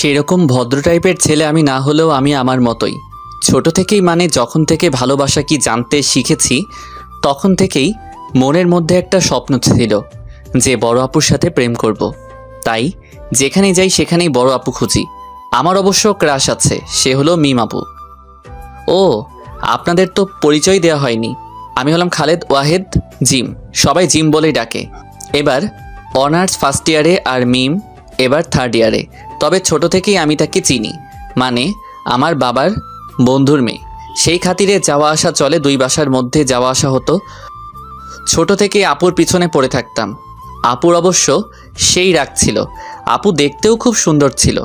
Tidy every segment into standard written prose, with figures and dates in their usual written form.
সেরকম ভদ্র টাইপের ছেলে আমি না হলেও আমি আমার মতোই। ছোট থেকেই মানে যখন থেকে ভালোবাসা কি জানতে শিখেছি তখন থেকেই মনের মধ্যে একটা স্বপ্ন ছিল যে বড় আপুর সাথে প্রেম করব। তাই যেখানেই যাই সেখানেই বড় আপু খুঁজি। আমার অবশ্য ক্রাশ আছে, সে হলো মিম আপু। ও, আপনাদের তো পরিচয় দেওয়া হয়নি। আমি হলাম খালেদ ওয়াহেদ জিম, সবাই জিম বলেই ডাকে। এবার অনার্স ফার্স্ট ইয়ারে আর মিম এবার থার্ড ইয়ারে। তবে ছোট থেকেই আমি তাকে চিনি, মানে আমার বাবার বন্ধুর মেয়ে। সেই খাতিরে যাওয়া আসা চলে, দুই বাসার মধ্যে যাওয়া আসা হতো। ছোট থেকে আপুর পিছনে পড়ে থাকতাম। আপুর অবশ্য সেই রাগ ছিল, আপু দেখতেও খুব সুন্দর ছিল,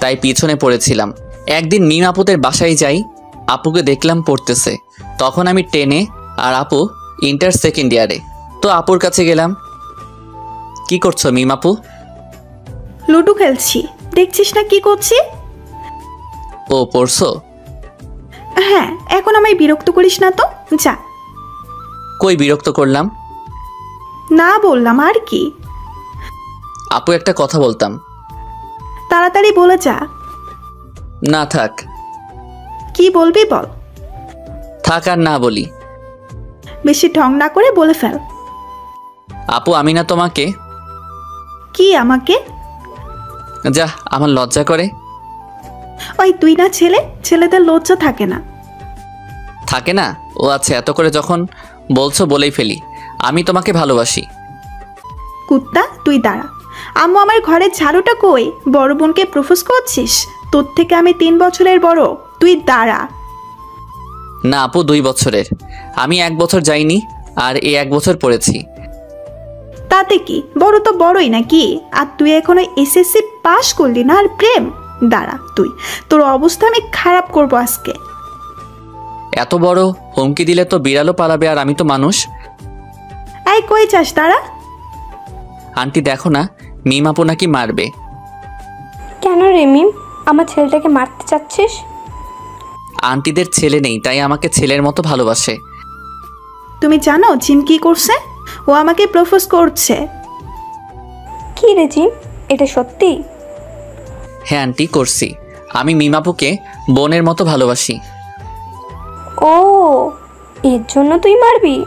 তাই পিছনে পড়েছিলাম। একদিন মিম আপুদের বাসায় যাই, আপুকে দেখলাম পড়তেছে। তখন আমি 10-এ আর আপু ইন্টার সেকেন্ড ইয়ারে। তো আপুর কাছে গেলাম, কি করছো মিম আপু? লুডো খেলছি, দেখছিস না কি করছি? ও, পড়ছো? হ্যাঁ, এখন আমায় বিরক্ত করিস না তো, যা। কই বিরক্ত করলাম? না বললাম আর কি। আপু একটা কথা বলতাম। তাড়াতাড়ি বলে যা। না থাক। কি বলবি বল। থাক আর না বলি। বেশি ঢং না করে বলে ফেল। আপু আমি না তোমাকে। কি আমাকে? যা, আমার লজ্জা করে। ওই তুই না ছেলে, ছেলেদের লজ্জা থাকে না। থাকে না? ও আচ্ছা, এত করে যখন বলছো বলেই ফেলি, আমি তোমাকে ভালোবাসি। কুত্তা তুই দাঁড়া। আম্মু আমার ঘরের ঝাড়ুটা কই? বড় বোনকে প্রপোজ করছিস? তোর থেকে আমি 3 বছরের বড়, তুই দাঁড়া। না আপু, 2 বছরের। আমি 1 বছর যাইনি, আর এই 1 বছর পড়েছি। তাতে কি, বড় তো বড়ই নাকি? আর তুই এখনো এসএসসি পাস করলি না আর প্রেম? দাঁড়া তুই, তোর অবস্থা আমি খারাপ করব আজকে। এত বড় হুমকি দিলে তো বিড়ালও পালাবে, আর আমি তো মানুষ। এই কই চাস? দাঁড়া। আন্টি দেখো না, মিম আপু নাকি মারবে। কেন রে মিম, আমার ছেলেটাকে মারতে চাচ্ছিস? আন্টিদের ছেলে নেই, তাই আমাকে ছেলের মতো ভালোবাসে। তুমি জানো জিম কি করছে? ও আমাকে প্রপোজ করছে। কি রে জিম, এটা সত্যি? হ্যাঁ আন্টি, করছি। আমি মিম আপুকে বোনের মতো ভালোবাসি। ও, এর জন্য তুই মারবি?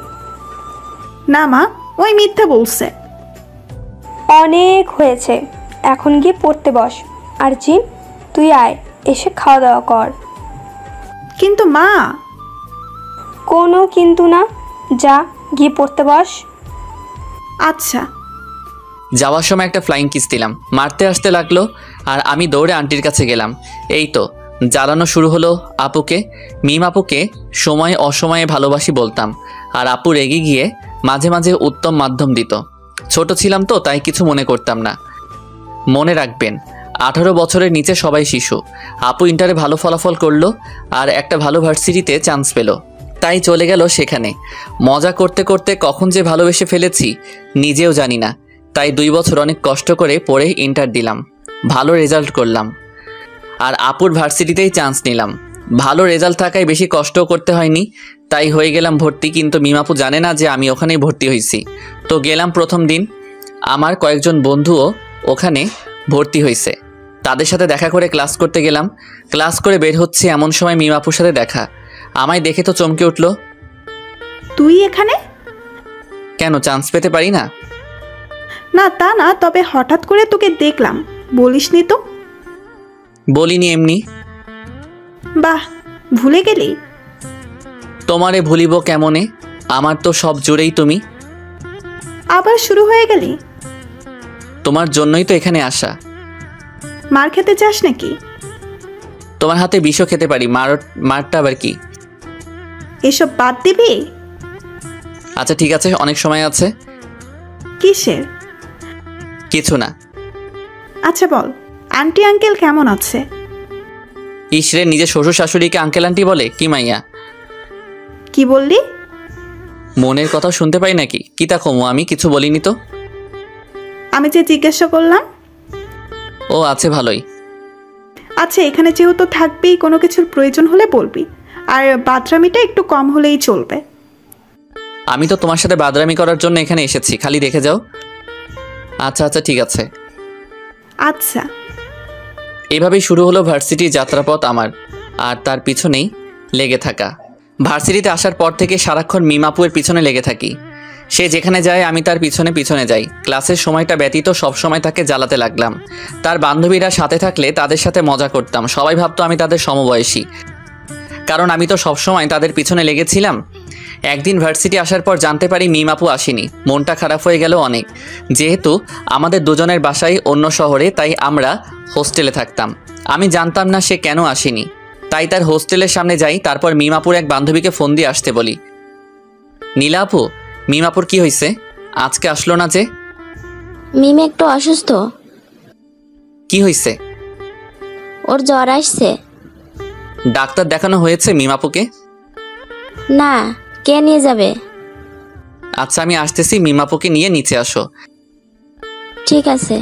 না মা, ওই মিথ্যা বলছে। অনেক হয়েছে, এখন গিয়ে পড়তে বস। আর জিম, তুই আয়, এসে খাওয়া দাওয়া কর। কিন্তু মা। কোনো কিন্তু না, যা গিয়ে পড়তে বস। আচ্ছা। যাওয়ার সময় একটা ফ্লাইং কিস দিলাম, মারতে আসতে লাগলো, আর আমি দৌড়ে আন্টির কাছে গেলাম। এই তো জ্বালানো শুরু হলো আপুকে। মিম আপুকে সময়ে অসময়ে ভালোবাসি বলতাম, আর আপু রেগে গিয়ে মাঝে মাঝে উত্তম মাধ্যম দিত। ছোট ছিলাম তো, তাই কিছু মনে করতাম না। মনে রাখবেন, 18 বছরের নিচে সবাই শিশু। আপু ইন্টারে ভালো ফলাফল করলো আর একটা ভালো ভার্সিটিতে চান্স পেল, তাই চলে গেল সেখানে। মজা করতে করতে কখন যে ভালোবেসে ফেলেছি নিজেও জানি না। তাই 2 বছর অনেক কষ্ট করে পড়ে ইন্টার দিলাম, ভালো রেজাল্ট করলাম, আর আপুর ভার্সিটিতেই চান্স নিলাম। ভালো রেজাল্ট থাকায় বেশি কষ্টও করতে হয়নি, তাই হয়ে গেলাম ভর্তি। কিন্তু মিমাপু জানে না যে আমি ওখানেই ভর্তি হয়েছি। তো গেলাম প্রথম দিন, আমার কয়েকজন বন্ধুও ওখানে ভর্তি হয়েছে, তাদের সাথে দেখা করে ক্লাস করতে গেলাম। ক্লাস করে বের হচ্ছে এমন সময় মিমাপুর সাথে দেখা। আমায় দেখে তো চমকে উঠলো। তুই এখানে? কেন, চান্স পেতে পারি না? না তা না, তবে হঠাৎ করে তোকে দেখলাম, বলিসনি তো। বলিনি, এমনি। বাহ, ভুলে গেলি? তোমারে ভুলিব কেমনে, আমার তো সব জুড়েই তুমি। আবার শুরু হয়ে গেলি? তোমার জন্যই তো এখানে আসা। মার খেতে চাস নাকি? তোমার হাতে বিষও খেতে পারি, মারটা আবার কি? এসব বাদ দিবি? আচ্ছা ঠিক আছে, অনেক সময় আছে। কিসের? কিছু না। আচ্ছা বল, আন্টি আঙ্কেল কেমন আছে? ইসরে, নিজের শ্বশুর শাশুড়িকে আঙ্কেল আন্টি বলে? কি মাইয়া! কি বললি? মনের কথা শুনতে পাই নাকি? কি তা কমো, আমি কিছু বলিনি তো। আমি যে জিজ্ঞাসা করলাম। ও আছে, ভালোই। আচ্ছা, এখানে যেহেতু থাকবেই, কোনো কিছুর প্রয়োজন হলে বলবি, আর বাদরামিটা একটু কম হলেই চলবে। আমি তো তোমার সাথে বাদরামি করার জন্য এখানে এসেছি, খালি দেখে যাও। আচ্ছা আচ্ছা ঠিক আছে। আচ্ছা। এভাবেই শুরু হলো ভার্সিটি যাত্রাপথ আমার, আর তার পিছনেই লেগে থাকা। ভার্সিটিতে আসার পর থেকে সারাক্ষণ মিমাপুয়ের পিছনে লেগে থাকি। সে যেখানে যায় আমি তার পিছনে পিছনে যাই। ক্লাসের সময়টা ব্যতীত সবসময় তাকে জ্বালাতে লাগলাম। তার বান্ধবীরা সাথে থাকলে তাদের সাথে মজা করতাম। সবাই ভাবতো আমি তাদের সমবয়সী, কারণ আমি তো সবসময় তাদের পিছনে লেগেছিলাম। একদিন ভার্সিটি আসার পর জানতে পারি মিমাপু আসেনি। মনটা খারাপ হয়ে গেল অনেক। যেহেতু আমাদের দুজনের বাসাই অন্য শহরে, তাই আমরা হোস্টেলে থাকতাম। আমি জানতাম না সে কেন আসেনি, তাই তার হোস্টেলের সামনে যাই। তারপর মিমাপুর এক বান্ধবীকে ফোন দিয়ে আসতে বলি। নীলা আপু, মিমাপুর কি হয়েছে, আজকে আসলো না যে? মিম একটু অসুস্থ, কি হয়েছে? ওর জ্বর আসছে। ডাক্তার দেখানো হয়েছে মিমাপুকে? না, কে নিয়ে যাবে? আচ্ছা আমি আসতেছি, মিমাপুকে নিয়ে নিচে আসো। ঠিক আছে।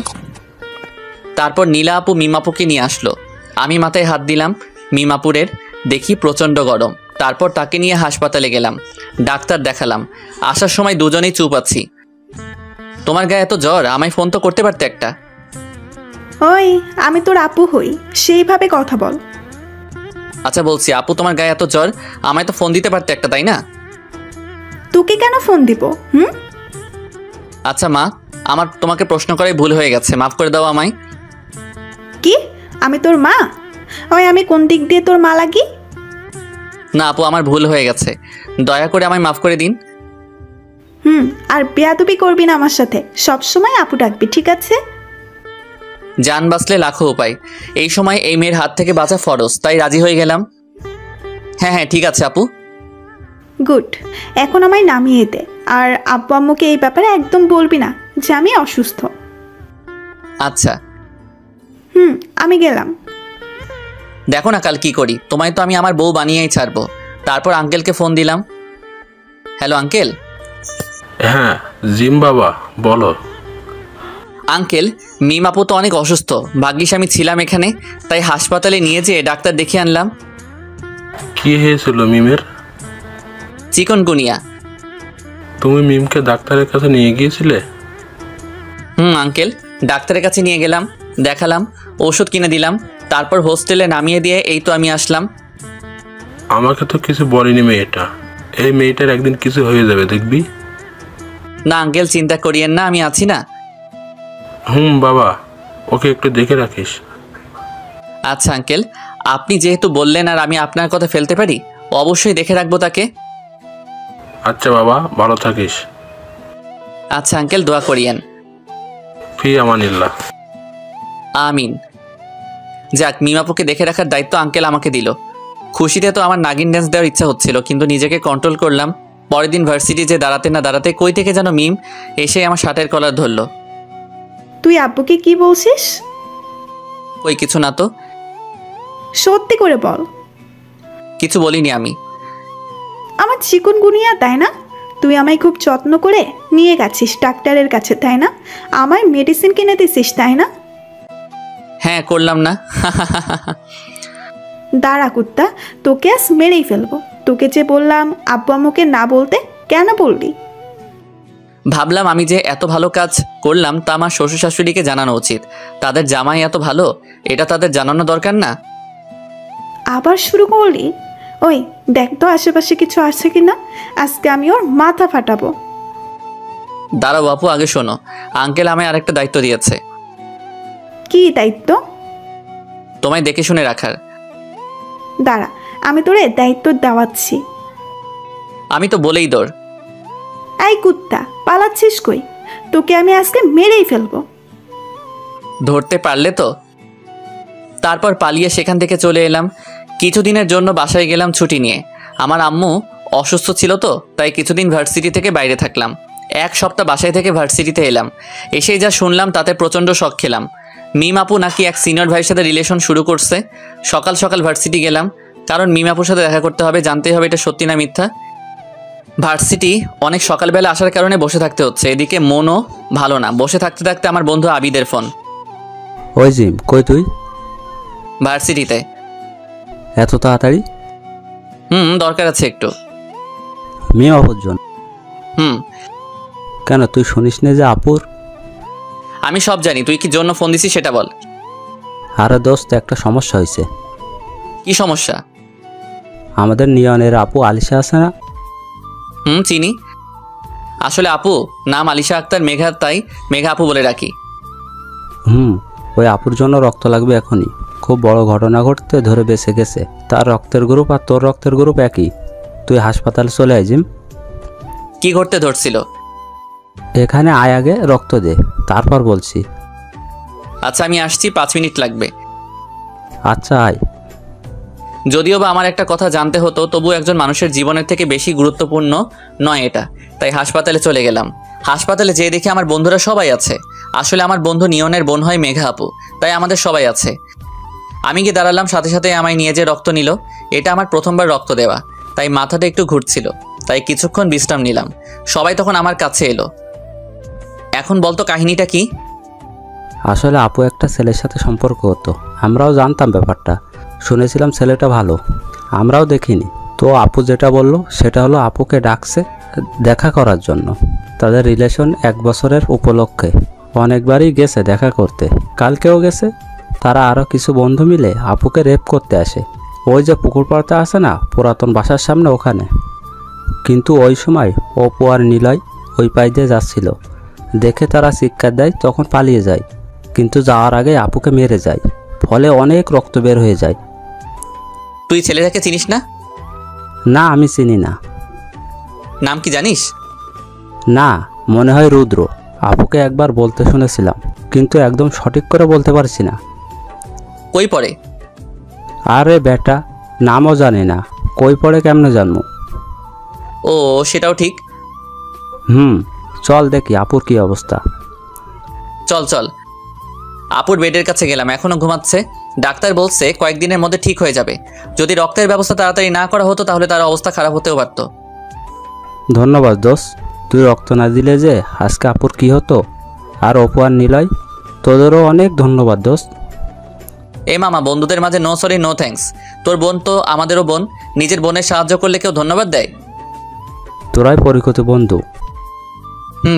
তারপর নীলা আপু মিমাপুকে নিয়ে আসলো। আমি মাথায় হাত দিলাম মিমাপুরের, দেখি প্রচণ্ড গরম। তারপর তাকে নিয়ে হাসপাতালে গেলাম, ডাক্তার দেখালাম। আসার সময় দুজনেই চুপ আছি। তোমার গায়ে এত জ্বর, আমায় ফোন তো করতে পারতে একটা। ওই, আমি তোর আপু হই, সেইভাবে কথা বল। আচ্ছা বলছি, আপু তোমার গায়ে এত জ্বর, আমায় তো ফোন দিতে পারতে একটা, তাই না? তোকে কেন ফোন দিব? আচ্ছা মা, আমার তোমাকে প্রশ্ন করাই ভুল হয়ে গেছে, মাফ করে দাও আমায়। কি? আমি তোর মা? ওই, আমি কোন দিক দিয়ে তোর মা লাগি? না আপু, আমার ভুল হয়ে গেছে, দয়া করে আমায় মাফ করে দিন। আর বেয়াদবি করবি না আমার সাথে, সবসময় আপু ডাকবি, ঠিক আছে? জান বাঁচলে লাখো উপায়, এই সময় এই মেয়ের হাত থেকে বাঁচা ফরজ, তাই রাজি হয়ে গেলাম। হ্যাঁ হ্যাঁ ঠিক আছে আপু। গুড। এখন আমায় নামিয়ে দে, আর আব্বু আম্মুকে এই ব্যাপারে একদম বলবি না যে আমি অসুস্থ। আচ্ছা। আমি গেলাম। দেখো না কাল কি করি, তোমায় তো আমি আমার বউ বানিয়েই ছাড়বো। তারপর আঙ্কেলকে ফোন দিলাম। Hello uncle. হ্যাঁ জিম বাবা, বলো। আঙ্কেল, মিম আপু তো অনেক অসুস্থ, ভাগ্যিস আমি ছিলাম এখানে, তাই হাসপাতালে নিয়ে যেয়ে ডাক্তার দেখিয়ে আনলাম। কি হয়েছিল মিমের? চিকনগুনিয়া। তুমি মিমকে ডাক্তারের কাছে নিয়ে গিয়েছিলে? আঙ্কেল, ডাক্তারের কাছে নিয়ে গেলাম, দেখালাম, ওষুধ কিনে দিলাম, তারপর হোস্টেলে নামিয়ে দিয়ে এই তো আমি আসলাম। আমাকে তো কিছু বলেনি মেয়েটা। এই মেয়েটার একদিন কিছু হয়ে যাবে দেখবি। না আঙ্কেল, চিন্তা করিয়েন না, আমি আছি না। বাবা, ওকে একটু দেখে রাখিস। আচ্ছা আঙ্কেল, আপনি যেহেতু বললেন আর আমি আপনার কথা ফেলতে পারি, অবশ্যই দেখে রাখবো তাকে। আচ্ছা বাবা, ভালো থাকিস। আচ্ছা আঙ্কেল, দোয়া করিয়েন। ফি আমানিল্লাহ। আমিন। যাক, মিমাপুকে দেখে রাখার দায়িত্ব আঙ্কেল আমাকে দিল। খুশিতে তো আমার নাগিন ড্যান্স দেওয়ার ইচ্ছা হচ্ছিল, কিন্তু নিজেকে কন্ট্রোল করলাম। পরের দিন ভার্সিটি যে দাঁড়াতে না দাঁড়াতে কই থেকে যেন মিম এসে আমার শার্টের কলার ধরলো। তুই আব্বুকে কি বলছিস? কই কিছু না তো। সত্যি করে বল। কিছু বলিনি আমি। আমার চিকুনগুনিয়া, তাই না? তুই আমায় খুব যত্ন করে নিয়ে গেছিস ডাক্তারের কাছে, তাই না? আমায় মেডিসিন কিনে দিছিস, তাই না? হ্যাঁ করলাম না। দাঁড়া কুত্তা, তোকে আজ মেরেই ফেলবো। তোকে যে বললাম আব্বু আম্মুকে না বলতে, কেন বললি? ভাবলাম আমি যে এত ভালো কাজ করলাম তা আমার শ্বশুর শাশুড়িকে জানানো উচিত। তাদের জামাই এত ভালো, এটা তাদের জানানো দরকার না? আবার শুরু করলি? ওই দেখ তো আশেপাশে কিছু আছে কিনা, আজকে আমি ওর মাথা ফাটাবো। দাঁড়াও আপু, আগে শোনো। আঙ্কেল আমায় আরেকটা দায়িত্ব দিয়েছে। কি দায়িত্ব? তোমায় দেখে শুনে রাখার। দাঁড়া, আমি তোরে দায়িত্ব দেওয়াচ্ছি। আমি তো বলেই দৌড়। এই কুত্তা, পালাচ্ছিস কই? তোকে আমি আজকে মেরেই ফেলবো। ধরতে পারলে তো। তারপর পালিয়ে সেখান থেকে চলে এলাম। কিছুদিনের জন্য বাসায় গেলাম ছুটি নিয়ে। আমার আম্মু অসুস্থ ছিল তো, তাই কিছুদিন ভার্সিটি থেকে বাইরে থাকলাম। এক সপ্তাহ বাসায় থেকে ভার্সিটিতে এলাম। এসেই যা শুনলাম তাতে প্রচণ্ড শক খেলাম। মিম আপু নাকি এক সিনিয়র ভাইয়ের সাথে রিলেশন শুরু করছে। সকাল সকাল ভার্সিটি গেলাম, কারণ মিম আপুর সাথে দেখা করতে হবে, জানতেই হবে এটা সত্যি না মিথ্যা। ভার্সিটি অনেক সকালবেলা আসার কারণে বসে থাকতে হচ্ছে, এদিকে মনও ভালো না। বসে থাকতে থাকতে আমার বন্ধু আবিদের ফোন। ওই জিম, কই তুই? ভার্সিটিতে। এত তাড়াতাড়ি? দরকার আছে একটু। মেয়ে অপুর জন্য? কেন, তুই শুনিস না যে আপুর? আমি সব জানি, তুই কি জন্য ফোন দিছিস সেটা বল। আরে দোস্ত, একটা সমস্যা হয়েছে। কি সমস্যা? আমাদের নিয়নের আপু আলিশা আছে না? চিনি। আসলে আপু নাম আলিশা আক্তার মেঘা, তাই মেঘা আপু বলে রাখি। ওই আপুর জন্য রক্ত লাগবে এখনই। খুব বড় ঘটনা ঘটতে ধরে বেঁচে গেছে। তার রক্তের গ্রুপ আর তোর রক্তের গ্রুপ একই। তুই হাসপাতালে চলে আয় জিম। কি ঘটতে ধরছিল? এখানে আয়, আগে রক্ত দে, তারপর বলছি। আচ্ছা আমি আসছি, 5 মিনিট লাগবে। আচ্ছা আয়। যদিও বা আমার একটা কথা জানতে হতো, তবু একজন মানুষের জীবনের থেকে বেশি গুরুত্বপূর্ণ নয় এটা, তাই হাসপাতালে চলে গেলাম। হাসপাতালে যেয়ে দেখি আমার বন্ধুরা সবাই আছে। আসলে আমার বন্ধু নিয়নের বোন হয় মেঘা আপু, তাই আমাদের সবাই আছে। আমি গিয়ে দাঁড়ালাম, সাথে সাথে আমায় নিয়ে যে রক্ত নিল। এটা আমার প্রথমবার রক্ত দেওয়া, তাই মাথাটা একটু ঘুরছিল, তাই কিছুক্ষণ বিশ্রাম নিলাম। সবাই তখন আমার কাছে এলো। এখন বলতো কাহিনীটা কি? আসলে আপু একটা ছেলের সাথে সম্পর্ক হতো। আমরাও জানতাম ব্যাপারটা, শুনেছিলাম ছেলেটা ভালো, আমরাও দেখিনি। তো আপু যেটা বলল সেটা হলো আপুকে ডাকছে দেখা করার জন্য। তাদের রিলেশন 1 বছরের উপলক্ষে অনেকবারই গেছে দেখা করতে, কালকেও গেছে। তারা আরও কিছু বন্ধু মিলে আপুকে রেপ করতে আসে। ওই যে পুকুর পাড়টা আছে না পুরাতন বাসার সামনে, ওখানে। কিন্তু ওই সময় অপু আর নিলয় ওই পাশ দিয়ে যাচ্ছিল, দেখে তারা চিৎকার দেয়, তখন পালিয়ে যায়। কিন্তু যাওয়ার আগে আপুকে মেরে যায়, ফলে অনেক রক্ত বের হয়ে যায়। তুই ছেলেটাকে চিনিস না? না, আমি চিনি না। নাম কি জানিস? না, মনে হয় রুদ্র। আপুকে একবার বলতে শুনেছিলাম, কিন্তু একদম সঠিক করে বলতে পারছি না। কই পড়ে? আরে বেটা, নামও জানি না, কই পড়ে কেমনে জানবো? ও সেটাও ঠিক। চল দেখি আপুর কি অবস্থা। চল চল। আপুর বেডের কাছে গেলাম, এখনো ঘুমাচ্ছে। ডাক্তার বলছে কয়েকদিনের মধ্যে ঠিক হয়ে যাবে। যদি রক্তের ব্যবস্থা তাড়াতাড়ি না করা হতো তাহলে তার অবস্থা খারাপ হতেও পারত। ধন্যবাদ দোস্ত, তুই রক্ত না দিলে যে আজকে আপুর কি হতো। আর অপু আর নিলয়, তোদেরও অনেক ধন্যবাদ দোস্ত। এ মামা, বন্ধুদের মাঝে নো সরি নো থ্যাঙ্কস। তোর বোন তো আমাদেরও বোন, নিজের বোনের সাহায্য করলে কেউ ধন্যবাদ দেয়? তোরাই পরিচিত বন্ধু।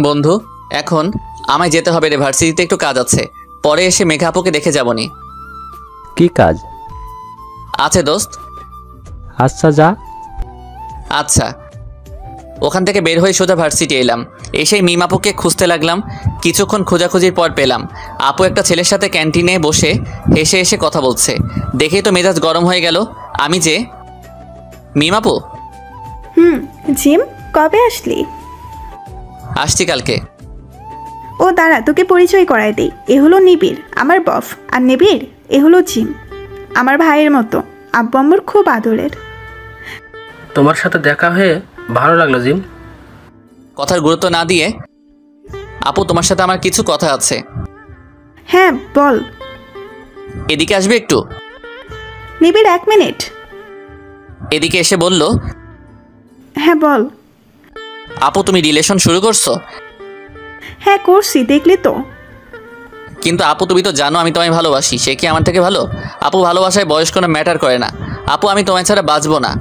বন্ধু, এখন আমায় যেতে হবে রে, ভার্সিটিতে একটু কাজ আছে। পরে এসে মেঘা আপুকে দেখে যাবনি। কি কাজ আছে দোস্ত। আচ্ছা যা। আচ্ছা। ওখান থেকে বের হয়ে সোজা ভার্সিটি এলাম। এসেই মিম আপুকে খুঁজতে লাগলাম। কিছুক্ষণ খোঁজাখুঁজির পর পেলাম। আপু একটা ছেলের সাথে ক্যান্টিনে বসে হেসে হেসে কথা বলছে। দেখেই তো মেজাজ গরম হয়ে গেল। আমি যে, মিম আপু? জিম, কবে আসলি? আসছি কালকে। ও দাঁড়া, তোকে পরিচয় করায় দেই। এ হলো নিবিড়, আমার বফ। আর নিবিড়, এ হলো জিম, আমার ভাইয়ের মতো। আব্বু আম্মুর খুব আদরের। তোমার সাথে দেখা হয়ে ভালো লাগলো জিম। কথার গুরুত্ব না দিয়ে, আপু তোমার সাথে আমার কিছু কথা আছে। হ্যাঁ বল। এদিকে আসবে একটু? নিবিড় 1 মিনিট। এদিকে এসে বলল, হ্যাঁ বল। আপু তুমি রিলেশন শুরু করছো? হ্যাঁ করছি, দেখলি তো। কিন্তু আপু তুমি তো জানো আমি তোমায় ভালোবাসি। সে কি আমার থেকে ভালো? আপু ভালোবাসায় বয়স কোনো ম্যাটার করে না। আপু আমি তোমায় ছাড়া বাঁচবো না।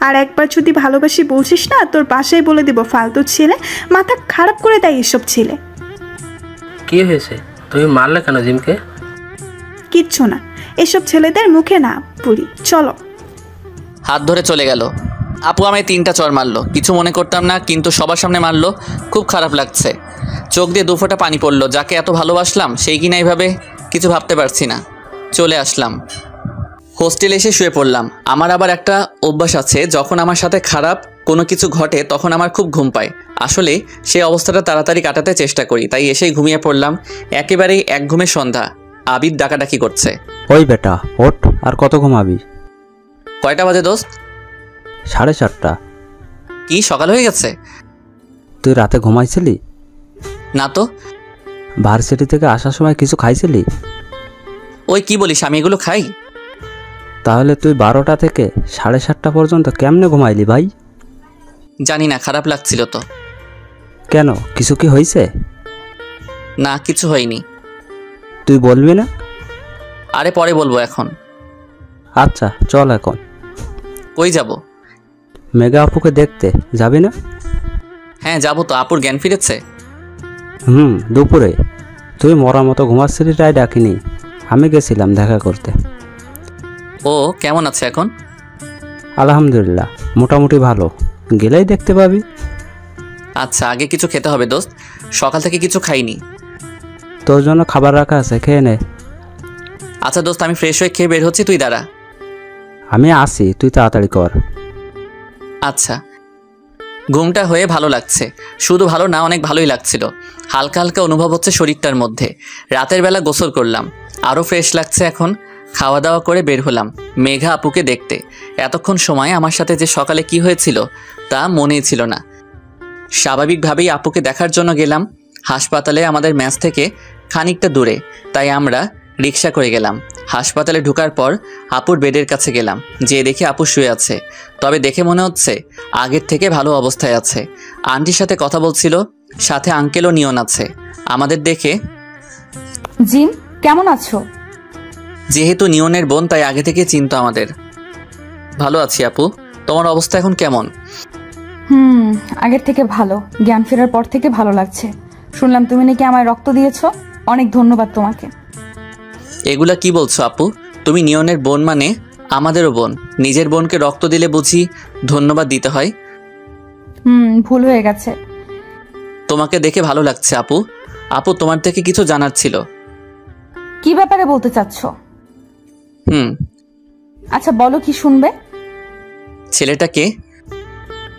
আর একবার যদি ভালোবাসি বলছিস না, তোর বাসায় বলে দেবো ফালতু ছেলে, মাথা খারাপ করে দেয় এসব ছেলে। কি হয়েছে, তুমি মারলে কেন জিমকে? কিচ্ছু না, এসব ছেলেদের মুখে না পুরি। চলো। হাত ধরে চলে গেল। আপু আমায় 3টা চর মারলো। কিছু মনে করতাম না, কিন্তু সবার সামনে মারলো। খুব খারাপ লাগছে। চোখ দিয়ে 2 ফোঁটা পানি পড়লো। যাকে এত ভালোবাসলাম সেই কিনা এইভাবে, কিছু ভাবতে পারছি না। চলে আসলাম। হোস্টেলে এসে শুয়ে পড়লাম। আমার আবার একটা অভ্যাস আছে, যখন আমার সাথে খারাপ কোনো কিছু ঘটে তখন আমার খুব ঘুম পায়। আসলে সেই অবস্থাটা তাড়াতাড়ি কাটাতে চেষ্টা করি, তাই এসেই ঘুমিয়ে পড়লাম। একেবারেই এক ঘুমে সন্ধ্যা। আবিদ ডাকাডাকি করছে। ওই বেটা ওঠ, আর কত ঘুমাবি? কয়টা বাজে দোস্ত? 4:30। কি সকাল হয়ে গেছে? তুই রাতে ঘুমাইছিলি? না তো। ভার্সিটি থেকে আসার সময় কিছু খাইছিলি? ওই কি বলিস, আমি এগুলো খাই? তাহলে তুই 12টা থেকে 7:30 পর্যন্ত কেমনে ঘুমাইলি ভাই? জানি না, খারাপ লাগছিল তো। কেন, কিছু কি হয়েছে? না, কিছু হয়নি। তুই বলবি না? আরে পরে বলবো, এখন। আচ্ছা চল এখন। কই যাব? মেঘা আপুকে দেখতে যাবি না? হ্যাঁ যাবো তো। আপুর জ্ঞান ফিরেছে? দুপুরে। তুই মরার মতো ঘুমাচ্ছিলি তাই ডাকিনি, আমি গেছিলাম দেখা করতে। ও কেমন আছে এখন? আলহামদুলিল্লাহ, মোটামুটি ভালো, গেলেই দেখতে পাবি। আচ্ছা, আগে কিছু খেতে হবে দোস্ত, সকাল থেকে কিছু খাইনি। তোর জন্য খাবার রাখা আছে, খেয়ে নে। আচ্ছা দোস্ত, আমি ফ্রেশ হয়ে খেয়ে বের হচ্ছি, তুই দাঁড়া। আমি আসি, তুই তাড়াতাড়ি কর। আচ্ছা। ঘুমটা হয়ে ভালো লাগছে, শুধু ভালো না, অনেক ভালোই লাগছিল। হালকা হালকা অনুভব হচ্ছে শরীরটার মধ্যে। রাতের বেলা গোসল করলাম, আরও ফ্রেশ লাগছে এখন। খাওয়া দাওয়া করে বের হলাম মেঘা আপুকে দেখতে। এতক্ষণ সময় আমার সাথে যে সকালে কি হয়েছিল তা মনেই ছিল না। স্বাভাবিকভাবেই আপুকে দেখার জন্য গেলাম। হাসপাতালে আমাদের ম্যাচ থেকে খানিকটা দূরে, তাই আমরা রিক্সা করে গেলাম। হাসপাতালে ঢোকার পর আপুর বেডের কাছে গেলাম, যে দেখি আপু শুয়ে আছে। তবে দেখে মনে হচ্ছে আগের থেকে ভালো অবস্থায় আছে। আন্টির সাথে কথা বলছিল, সাথে আঙ্কেলও নিয়ন আছে। আমাদের দেখে, জিম কেমন আছো? যেহেতু নিয়নের বোন তাই আগে থেকে চিনতো আমাদের। ভালো আছি আপু, তোমার অবস্থা এখন কেমন? আগের থেকে ভালো, জ্ঞান ফেরার পর থেকে ভালো লাগছে। শুনলাম তুমি নাকি আমায় রক্ত দিয়েছো, অনেক ধন্যবাদ তোমাকে। এগুলা কি বলছো আপু? তুমি নিয়নের বোন মানে আমাদেরও বোন। নিজের বোনকে রক্ত দিলে বুঝি ধন্যবাদ দিতে হয়? ভুল হয়ে গেছে। তোমাকে দেখে ভালো লাগছে আপু। আপু, তোমার থেকে কিছু জানার ছিল। কি ব্যাপারে বলতে চাচ্ছ? আচ্ছা বলো, কি শুনবে? ছেলেটা কে?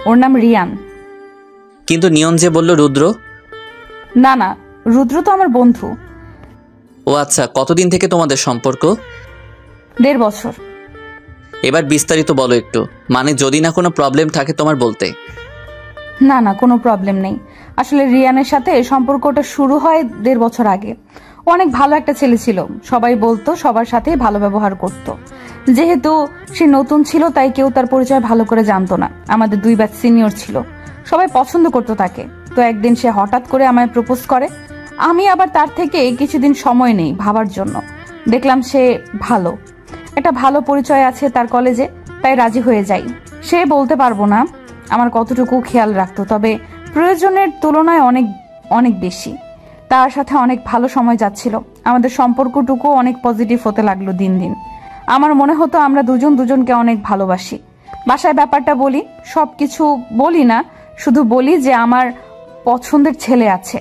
ওর নাম রিয়ান। কিন্তু নিয়ন যে বলল রুদ্র। না না, রুদ্র তো আমার বন্ধু। ও আচ্ছা, কতদিন থেকে তোমাদের সম্পর্ক? 1.5 বছর। এবার বিস্তারিত বলো একটু, মানে যদি না কোনো প্রবলেম থাকে তোমার বলতে। না না, কোনো প্রবলেম নেই। আসলে রিয়ানের সাথে সম্পর্কটা শুরু হয় 1.5 বছর আগে। ও অনেক ভালো একটা ছেলে ছিল, সবাই বলতো, সবার সাথে ভালো ব্যবহার করত। যেহেতু সে নতুন ছিল তাই কেউ তার পরিচয় ভালো করে জানতো না। আমাদের 2 ব্যাচ সিনিয়র ছিল, সবাই পছন্দ করতো তাকে। তো একদিন সে হঠাৎ করে আমায় প্রপোজ করে। আমি আবার তার থেকে কিছুদিন সময় নেই ভাবার জন্য। দেখলাম সে ভালো, একটা ভালো পরিচয় আছে তার কলেজে, তাই রাজি হয়ে যাই। সে বলতে পারবো না আমার কতটুকু খেয়াল রাখতো, তবে প্রয়োজনের তুলনায় অনেক অনেক বেশি। তার সাথে অনেক ভালো সময় যাচ্ছিল, আমাদের সম্পর্কটুকু অনেক পজিটিভ হতে লাগলো দিন দিন। আমার মনে হতো আমরা দুজন দুজনকে অনেক ভালোবাসি। বাসায় ব্যাপারটা বলি, সব কিছু বলি না, শুধু বলি যে আমার পছন্দের ছেলে আছে,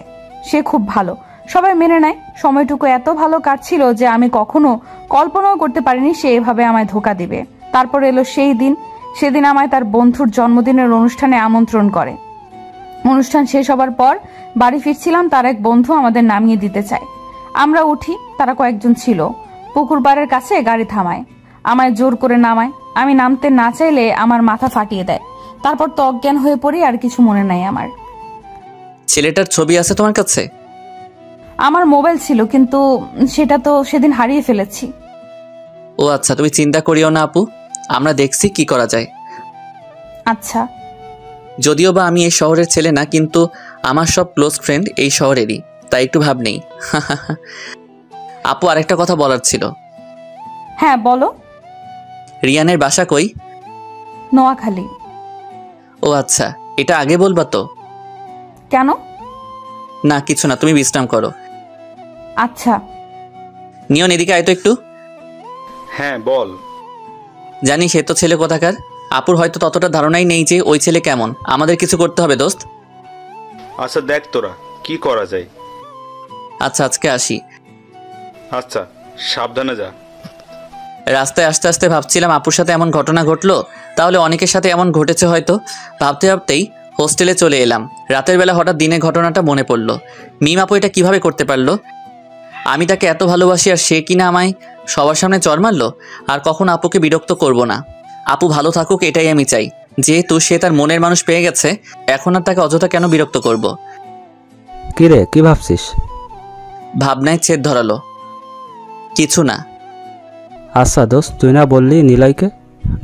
সে খুব ভালো। সবাই মেনে নেয়। সময়টুকু এত ভালো কাটছিল যে আমি কখনো কল্পনাও করতে পারিনি সে এভাবে আমায় ধোকা দিবে। তারপর এলো সেই দিন। সেদিন আমায় তার বন্ধুর জন্মদিনের অনুষ্ঠানে আমন্ত্রণ করে। অনুষ্ঠান শেষ হবার পর বাড়ি ফিরছিলাম, তার এক বন্ধু আমাদের নামিয়ে দিতে চায়। আমরা উঠি, তারা কয়েকজন ছিল। পুকুর পাড়ের কাছে গাড়ি থামায়, আমায় জোর করে নামায়। আমি নামতে না চাইলে আমার মাথা ফাটিয়ে দেয়। তারপর তো অজ্ঞান হয়ে পড়ি, আর কিছু মনে নাই আমার। ছেলেটার ছবি আছে তোমার কাছে? আমার মোবাইল ছিল, কিন্তু সেটা তো সেদিন হারিয়ে ফেলেছি। ও আচ্ছা, তুমি চিন্তা করিও না আপু, আমরা দেখছি কি করা যায়। আচ্ছা। যদিও বা আমি এই শহরের ছেলে না, কিন্তু আমার সব ক্লোজ ফ্রেন্ড এই শহরেরই, তাই একটু ভাব নেই। আপু, আরেকটা কথা বলার ছিল। হ্যাঁ বলো। রিয়ানের বাসা কই? নোয়াখালী। ও আচ্ছা, এটা আগে বলবা তো? কেন? না কিছু না, তুমি বিশ্রাম করো। আচ্ছা। নিয়ন, এদিকে আয় তো একটু। হ্যাঁ বল। জানি সে তো ছেলে কোথাকার। আপুর হয়তো ততটা ধারণাই নেই যে ওই ছেলে কেমন। আমাদের কিছু করতে হবে দোস্ত। আচ্ছা দেখ তোরা কি করা যায়। আচ্ছা, আজকে আসি। আচ্ছা, সাবধানে যা। রাস্তায় আস্তে আস্তে ভাবছিলাম আপুর সাথে এমন ঘটনা ঘটলো, তাহলে অনেকের সাথে এমন ঘটেছে হয়তো। ভাবতে ভাবতেই হোস্টেলে চলে এলাম। রাতের বেলা হঠাৎ দিনের ঘটনাটা মনে পড়লো। মিম আপু এটা কিভাবে করতে পারলো? আমি তাকে এত ভালোবাসি আর সে কিনা আমায় সবার সামনে চড় মারলো। আর কখন আপুকে বিরক্ত করব না। আপু ভালো থাকুক, এটাই আমি চাই। যেহেতু সে তার মনের মানুষ পেয়ে গেছে, এখন আর তাকে অযথা কেন বিরক্ত করব? কি রে, কি ভাবছিস? ভাবনায় ছেদ ধরালো। কিছু না। আচ্ছা দোস্ত, তুই না বললি নিলয়কে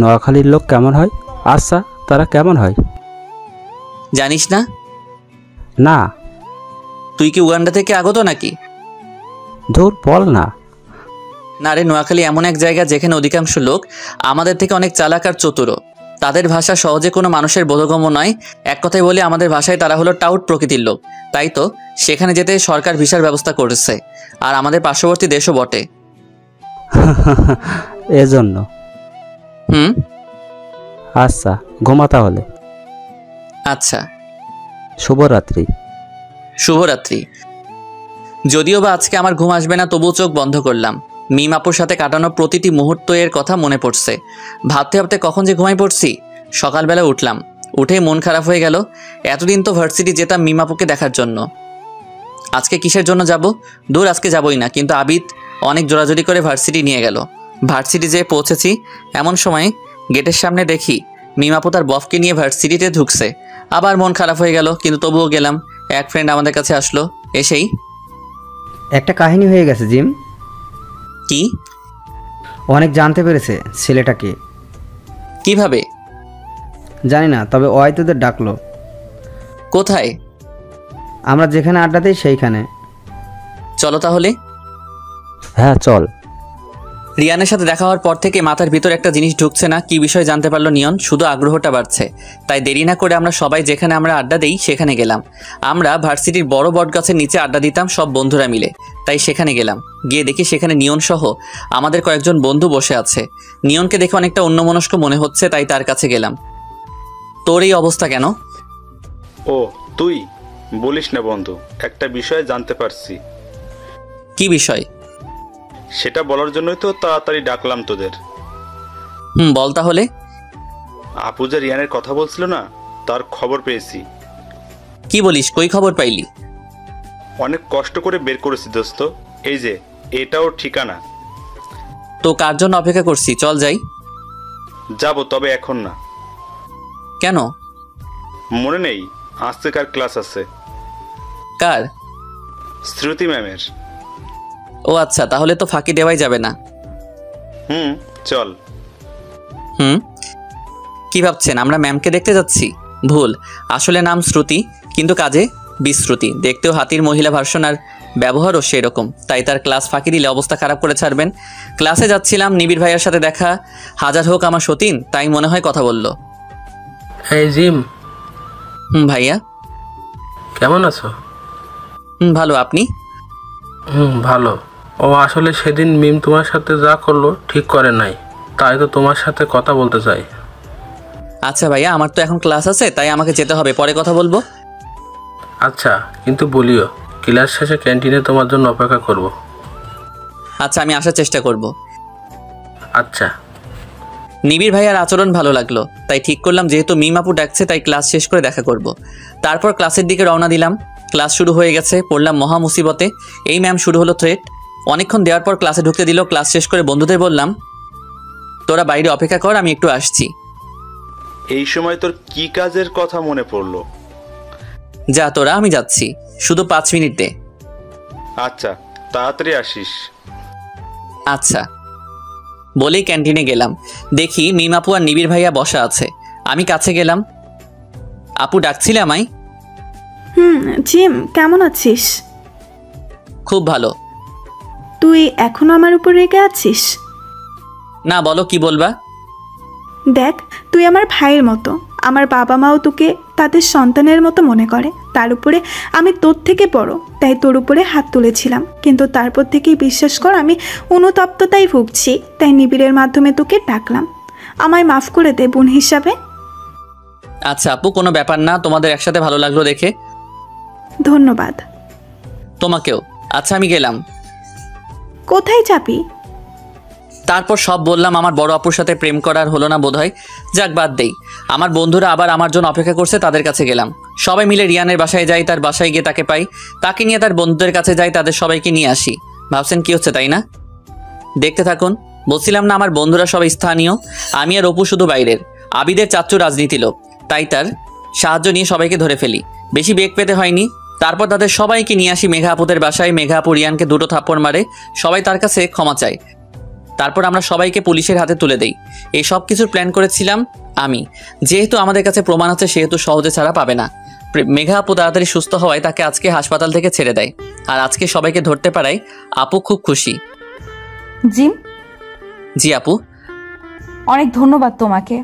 নোয়াখালীর লোক কেমন হয়? আচ্ছা, তারা কেমন হয়? জানিস না? না। তুই কি উগান্ডা থেকে আগত নাকি? ধুর, বল না। না রে, নোয়াখালী এমন এক জায়গা যেখানে অধিকাংশ লোক আমাদের থেকে অনেক চালাক আর চতুর। তাদের ভাষা সহজে কোনো মানুষের বোধগম্য নয়। এক কথায় বলি, আমাদের ভাষায় তারা হলো টাউট প্রকৃতির লোক। তাই তো সেখানে যেতে সরকার ভিসার ব্যবস্থা করেছে, আর আমাদের পার্শ্ববর্তী দেশও বটে। এজন্য। হুম। আচ্ছা, ঘুমা তাহলে। আচ্ছা, শুভরাত্রি। শুভরাত্রি। যদিও বা আজকে আমার ঘুম আসবে না, তবুও চোখ বন্ধ করলাম। মিম আপুর সাথে কাটানো প্রতিটি মুহূর্ত এর কথা মনে পড়ছে। ভাবতে ভাবতে কখন যে ঘুমাই পড়ছি। সকালবেলা উঠলাম, উঠেই মন খারাপ হয়ে গেল। এতদিন তো ভার্সিটি যেতাম মিম আপুকে দেখার জন্য, আজকে কিসের জন্য যাব? দূর, আজকে যাবই না। কিন্তু আবিদ অনেক জোরাজোরি করে ভার্সিটি নিয়ে গেল। ভার্সিটি যেয়ে পৌঁছেছি, এমন সময় গেটের সামনে দেখি মিম আপু তার বফকে নিয়ে ভার্সিটিতে ঢুকছে। আবার মন খারাপ হয়ে গেল, কিন্তু তবুও গেলাম। এক ফ্রেন্ড আমাদের কাছে আসলো, এসেই একটা কাহিনী হয়ে গেছে জিম। কি? অনেক জানতে পেরেছে ছেলেটাকে। কিভাবে? জানি না, তবে ওই তোদের ডাকলো। কোথায়? আমরা যেখানে আড্ডা দিই সেইখানে। চলো তাহলে। হ্যাঁ চল। রিয়ানের সাথে দেখা হওয়ার পর থেকে মাথার ভিতর একটা জিনিস ঢুকছে না। কি বিষয় জানতে পারলো নিয়ন, শুধু আগ্রহটা বাড়ছে। তাই দেরি না করে আমরা সবাই যেখানে আমরা আড্ডা দেই সেখানে গেলাম। আমরা ভার্সিটির বড় বটগাছের নিচে আড্ডা দিতাম সব বন্ধুরা মিলে, তাই সেখানে গেলাম। গিয়ে দেখি সেখানে নিয়ন সহ আমাদের কয়েকজন বন্ধু বসে আছে। নিয়নকে দেখে অনেকটা অন্যমনস্ক মনে হচ্ছে, তাই তার কাছে গেলাম। তোর এই অবস্থা কেন? ও তুই বলিস না বন্ধু, একটা বিষয় জানতে পারছি। কি বিষয়? সেটা বলার জন্যই তো তাড়াতাড়ি ডাকলাম তোদের। বল তাহলে। আপু যে রিয়ানের কথা বলছিল না, তার খবর পেয়েছি। কি বলিস? কই খবর পাইলি? অনেক কষ্ট করে বের করেছি দোস্ত। এই যে এটাও ঠিকানা। তো কার জন্য অপেক্ষা করছি? চল যাই। যাব, তবে এখন না। কেন? মনে নেই আজকে কার ক্লাস আছে? কার? শ্রুতি ম্যামের। ও আচ্ছা, তাহলে তো ফাঁকি দেওয়াই যাবে না। চল। কি ভাবছেন আমরা ম্যামকে দেখতে যাচ্ছি? ভুল, আসলে নাম শ্রুতি, কিন্তু কাজে বিশ্রুতি। দেখতেও হাতির মহিলা ভার্সন, আর ব্যবহারও সেরকম। তাই তার ক্লাস ফাঁকি দিলে অবস্থা খারাপ করে ছাড়বেন। ক্লাসে যাচ্ছিলাম, নিবিড় ভাইয়ার সাথে দেখা। হাজার হোক আমার সতীন, তাই মনে হয় কথা বলল। এই জিম। ভাইয়া। কেমন আছো? ভালো, আপনি? ভালো। ও আসলে সেদিন মিম তোমার সাথে যা করলো ঠিক করে নাই, তাই তো তোমার সাথে কথা বলতে চাই। আচ্ছা ভাইয়া, আমার তো এখন ক্লাস আছে, তাই আমাকে যেতে হবে, পরে কথা বলবো। আচ্ছা, কিন্তু বলিও ক্লাস শেষে ক্যান্টিনে তোমার জন্য অপেক্ষা করব। আচ্ছা, আমি আসার চেষ্টা করব। আচ্ছা। নিবিড় ভাইয়ার আচরণ ভালো লাগলো, তাই ঠিক করলাম যেহেতু মিম আপু ডাকছে, তাই ক্লাস শেষ করে দেখা করব। তারপর ক্লাসের দিকে রওনা দিলাম। ক্লাস শুরু হয়ে গেছে, পড়লাম মহা মুসিবতে। এই ম্যাম শুরু হলো থ্রেট। অনেকক্ষণ দেওয়ার পর ক্লাসে ঢুকতে দিল। ক্লাস শেষ করে বন্ধুদের বললাম, তোরা বাইরে অপেক্ষা কর, আমি একটু আসছি। এই সময় তোর কি কাজের কথা মনে পড়লো? যা তোরা, আমি যাচ্ছি, শুধু 5 মিনিট দে। আচ্ছা, তাড়াতাড়ি আসিস। আচ্ছা বলেই ক্যান্টিনে গেলাম। দেখি মিম আপু আর নিবিড় ভাইয়া বসা আছে। আমি কাছে গেলাম। আপু ডাকছিলে আমায়? জিম, কেমন আছিস? খুব ভালো। তুই এখনো আমার উপর রেগে আছিস? না, বলো কি বলবা। দেখ, তুই আমার ভাইয়ের মতো। আমার বাবা মাও তোকে তাদের সন্তানের মতো মনে করে। তার উপরে আমি তোর থেকে বড়, তাই তোর উপরে হাত তুলেছিলাম। কিন্তু তারপর থেকেই বিশ্বাস কর, আমি অনুতপ্ততাই ভুগছি। তাই নিবিড়ের মাধ্যমে তোকে ডাকলাম। আমায় মাফ করে দে বোন হিসাবে। আচ্ছা আপু, কোনো ব্যাপার না, তোমাদের একসাথে ভালো লাগলো দেখে। ধন্যবাদ। তোমাকেও। আচ্ছা আমি গেলাম। কোথায় যাবি? তারপর সব বললাম। আমার বড় আপুর সাথে প্রেম করার হলো না বোধহয়। যাক, বাদ দেই। আমার বন্ধুরা আবার আমার জন্য অপেক্ষা করছে, তাদের কাছে গেলাম। সবাই মিলে রিয়ানের বাসায় যাই। তার বাসায় গিয়ে তাকে পাই। তাকে নিয়ে তার বন্ধুদের কাছে যাই, তাদের সবাইকে নিয়ে আসি। ভাবছেন কি হচ্ছে, তাই না? দেখতে থাকুন। বলছিলাম না আমার বন্ধুরা সবাই স্থানীয়, আমি আর অপু শুধু বাইরের। আবিদের চাচ্চু রাজনীতি লোক, তাই তার সাহায্য নিয়ে সবাইকে ধরে ফেলি। বেশি বেগ পেতে হয়নি। তারপর তাদের সবাইকে নিয়ে আসি মেঘা আপুদের বাসায়। মেঘা আপু রিয়ানকে 2টো থাপ্পড় মারে। সবাই তার কাছে ক্ষমা চায়। তারপর আমরা সবাইকে পুলিশের হাতে তুলে দেই। এই সব কিছুর প্ল্যান করেছিলাম আমি। যেহেতু আমাদের কাছে প্রমাণ আছে, সেহেতু সহজে ছাড়া পাবে না। মেঘা আপু তাড়াতাড়ি সুস্থ হওয়ায় তাকে আজকে হাসপাতাল থেকে ছেড়ে দেয়। আর আজকে সবাইকে ধরতে পারায় আপু খুব খুশি। জিম, জি আপু। অনেক ধন্যবাদ তোমাকে।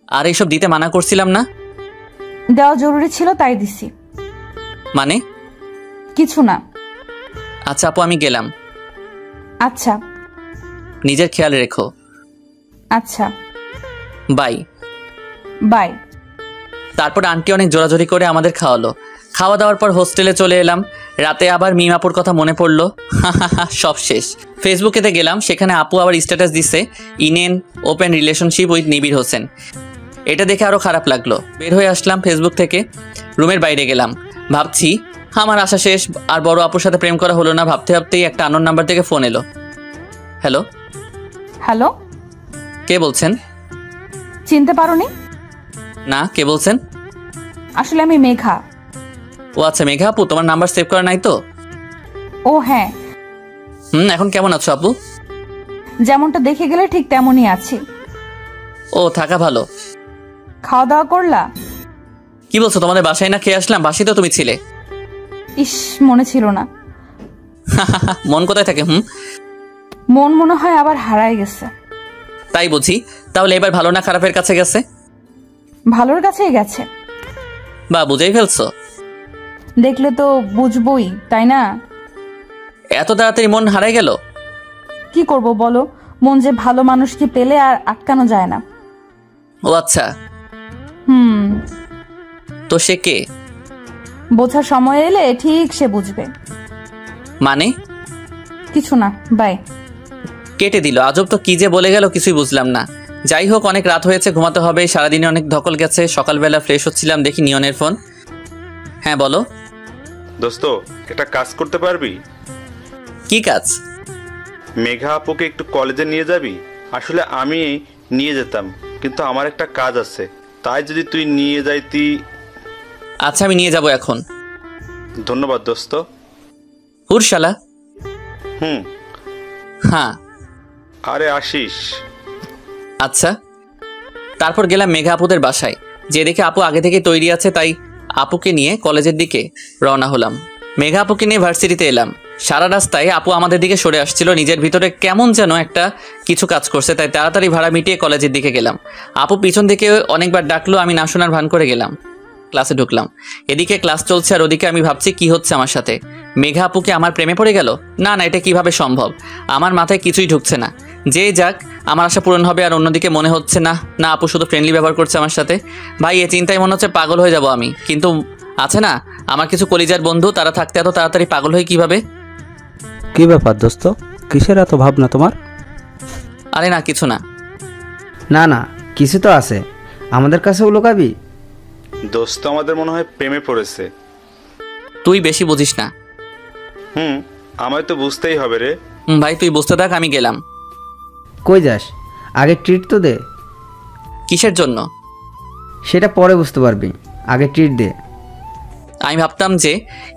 আর এইসব দিতে মানা করছিলাম না? দেওয়া জরুরি ছিল তাই দিছি। মানে? কিছু না। আচ্ছা আপু, আমি গেলাম। আচ্ছা। নিজের খেয়াল রেখো। আচ্ছা। বাই। বাই। তারপর আন্টি অনেক জোরাজোরি করে আমাদের খাওয়ালো। খাওয়া দাওয়ার পর হোস্টেলে চলে এলাম। রাতে আবার মিমাপুর কথা মনে পড়লো। সব শেষ। ফেসবুকেতে গেলাম, সেখানে আপু আবার স্ট্যাটাস দিছে, ইনেন ওপেন রিলেশনশিপ উইথ নিবিড় হোসেন। এটা দেখে আরও খারাপ লাগলো। বের হয়ে আসলাম ফেসবুক থেকে, রুমের বাইরে গেলাম। ভাবছি আমার আশা শেষ, আর বড় আপুর সাথে প্রেম করা হলো না। ভাবতে ভাবতেই একটা আননোন নাম্বার থেকে ফোন এলো। হ্যালো। হ্যালো, কে বলছেন? চিনতে পারোনি? না, কে বলছেন? আসলে আমি মেঘা। ও আচ্ছা, মেঘা আপু, তোমার নাম্বার সেভ করা নাই তো? ও হ্যাঁ। এখন কেমন আছো আপু? যেমনটা দেখে গেলে ঠিক তেমনই আছি। ও, থাকা ভালো। খাওয়া দাওয়া করলা? কি বলছো, তোমাদের বাসায় না খেয়ে আসলাম? বাসায় তো তুমি ছিলে। ইস, মনে ছিল না। মন কোথায় থাকে? মন মনে হয় আবার হারায় গেছে। তাই বুঝি। তাহলে এবার ভালো না খারাপের কাছে গেছে? ভালোর কাছেই গেছে। বা, বুঝেই ফেলছো? দেখলে তো বুঝবই, তাই না? এত তাড়াতাড়ি মন হারাই গেল? কি করব বলো, মন যে ভালো মানুষকে পেলে আর আটকানো যায় না। ও আচ্ছা। তো সে কে? বোঝার সময় এলে ঠিক সে বুঝবে। মানে? কিছু না, বাই। কেটে দিল। আজব তো, কি যে বলে গেল কিছুই বুঝলাম না। যাই হোক, অনেক রাত হয়েছে, ঘুমাতে হবে। সারাদিনে অনেক ধকল গেছে। সকালবেলা ফ্রেশ হচ্ছিলাম, দেখি নিয়নের ফোন। হ্যাঁ বলো। দোস্ত, একটা কাজ করতে পারবি? কি কাজ? মেঘা আপুকে একটু কলেজে নিয়ে যাবি? আসলে আমি নিয়ে যেতাম, কিন্তু আমার একটা কাজ আছে, তাই যদি তুই নিয়ে যাইতি। আচ্ছা, আমি নিয়ে যাব এখন। ধন্যবাদ দোস্ত। হুরশালা। হ্যাঁ। আরে আসিস। আচ্ছা। তারপর গেলাম মেঘা আপুদের বাসায়। যে দেখে আপু আগে থেকে তৈরি আছে, তাই আপুকে নিয়ে কলেজের দিকে রওনা হলাম। মেঘা আপুকে নিয়ে ভার্সিটিতে এলাম। সারা রাস্তায় আপু আমাদের দিকে সরে আসছিল। নিজের ভিতরে কেমন যেন একটা কিছু কাজ করছে, তাই তাড়াতাড়ি ভাড়া মিটিয়ে কলেজের দিকে গেলাম। আপু পিছন থেকে অনেকবার ডাকলো, আমি না শোনার ভান করে গেলাম। ক্লাসে ঢুকলাম। এদিকে ক্লাস চলছে আর ওদিকে আমি ভাবছি কি হচ্ছে আমার সাথে। মেঘা আপুকে আমার প্রেমে পড়ে গেল? না না, এটা কিভাবে সম্ভব? আমার মাথায় কিছুই ঢুকছে না। যেই যাক, আমার আশা পূরণ হবে। আর অন্যদিকে মনে হচ্ছে না না আপু শুধু ফ্রেন্ডলি ব্যবহার করছে আমার সাথে। ভাই, এ চিন্তায় মনে হচ্ছে পাগল হয়ে যাব আমি। কিন্তু আছে না আমার কিছু কলিজার বন্ধু, তারা থাকতে এত তাড়াতাড়ি পাগল হয় কিভাবে? কি ব্যাপার দোস্ত, কিসের এত ভাবনা তোমার? আরে না, কিছু না। না না, কিছু তো আছে। আমাদের কাছেও লুকাবি? দোস্ত আমাদের মনে হয় প্রেমে পড়েছে। তুই বেশি বুঝিস না। আমায় তো বুঝতেই হবে রে। ভাই তুই বুঝতে থাক, আমি গেলাম। কই যাস? আগে ট্রিট তো দে। কিসের জন্য? সেটা পরে বুঝতে পারবি, আগে ট্রিট দে। আমি ভাবতাম যে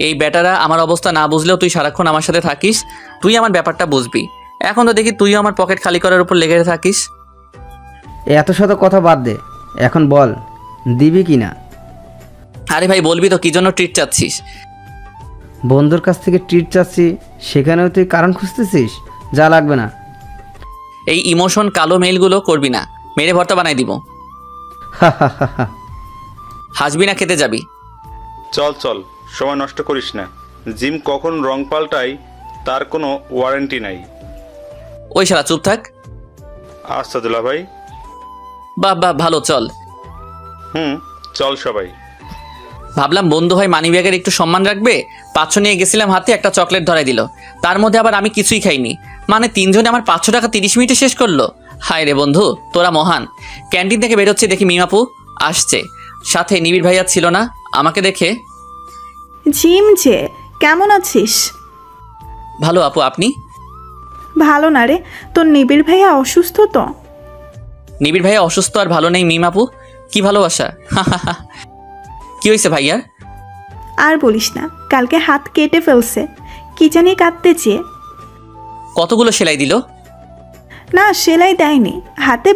এই বেটারা আমার অবস্থা না বুঝলেও তুই সারাক্ষণ আমার সাথে থাকিস, তুই আমার ব্যাপারটা বুঝবি। এখন তো দেখি তুইও আমার পকেট খালি করার উপর লেগে থাকিস। এত শত কথা বাদ দে, এখন বল দিবি কি না? আরে ভাই বলবি তো, কি জন্য ট্রিট চাচ্ছিস? বন্ধুর কাছ থেকে ট্রিট চাচ্ছি, সেখানেও তুই কারণ খুঁজতেছিস? যা লাগবে না। এই ইমোশন কালো মেইলগুলো করবি না, মেরে ভর্তা বানাই দিব। হাসবি না খেতে যাবি? চল চল, সময় নষ্ট করিস না। জিম কখন রং পাল্টাই তার কোনো ওয়ারেন্টি নাই। ওই শালা চুপ থাক। আচ্ছা দুলা ভাই। বাহ বাহ, ভালো, চল। চল সবাই। ভাবলাম বন্ধু হয় মানিব্যাগের একটু সম্মান রাখবে। 500 নিয়ে গেছিলাম হাতে, একটা চকলেট ধরাই দিল। তার মধ্যে আবার আমি কিছুই খাইনি। মানে 3 জনে আমার 500 টাকা 30 মিনিটে শেষ করলো। হায় রে বন্ধু, তোরা মহান। ক্যান্টিন থেকে বেরোচ্ছে, দেখি মিমাপু আসছে, সাথে নিবিড় ভাইয়া ছিল না। আমাকে দেখে, জিম যে, কেমন আছিস? ভালো আপু, আপনি? ভালো না রে, তোর নিবিড় ভাইয়া অসুস্থ তো। নিবিড় ভাইয়া অসুস্থ আর ভালো নেই মিমাপু? কি ভালোবাসা। কি হয়েছে ভাইয়ার? আর বলিস না, কালকে হাত কেটে ফেলছে, কি জানি কাটতে চেয়ে। কতগুলো সেলাই দিল? না, সেলাই দেয়নি, হাতে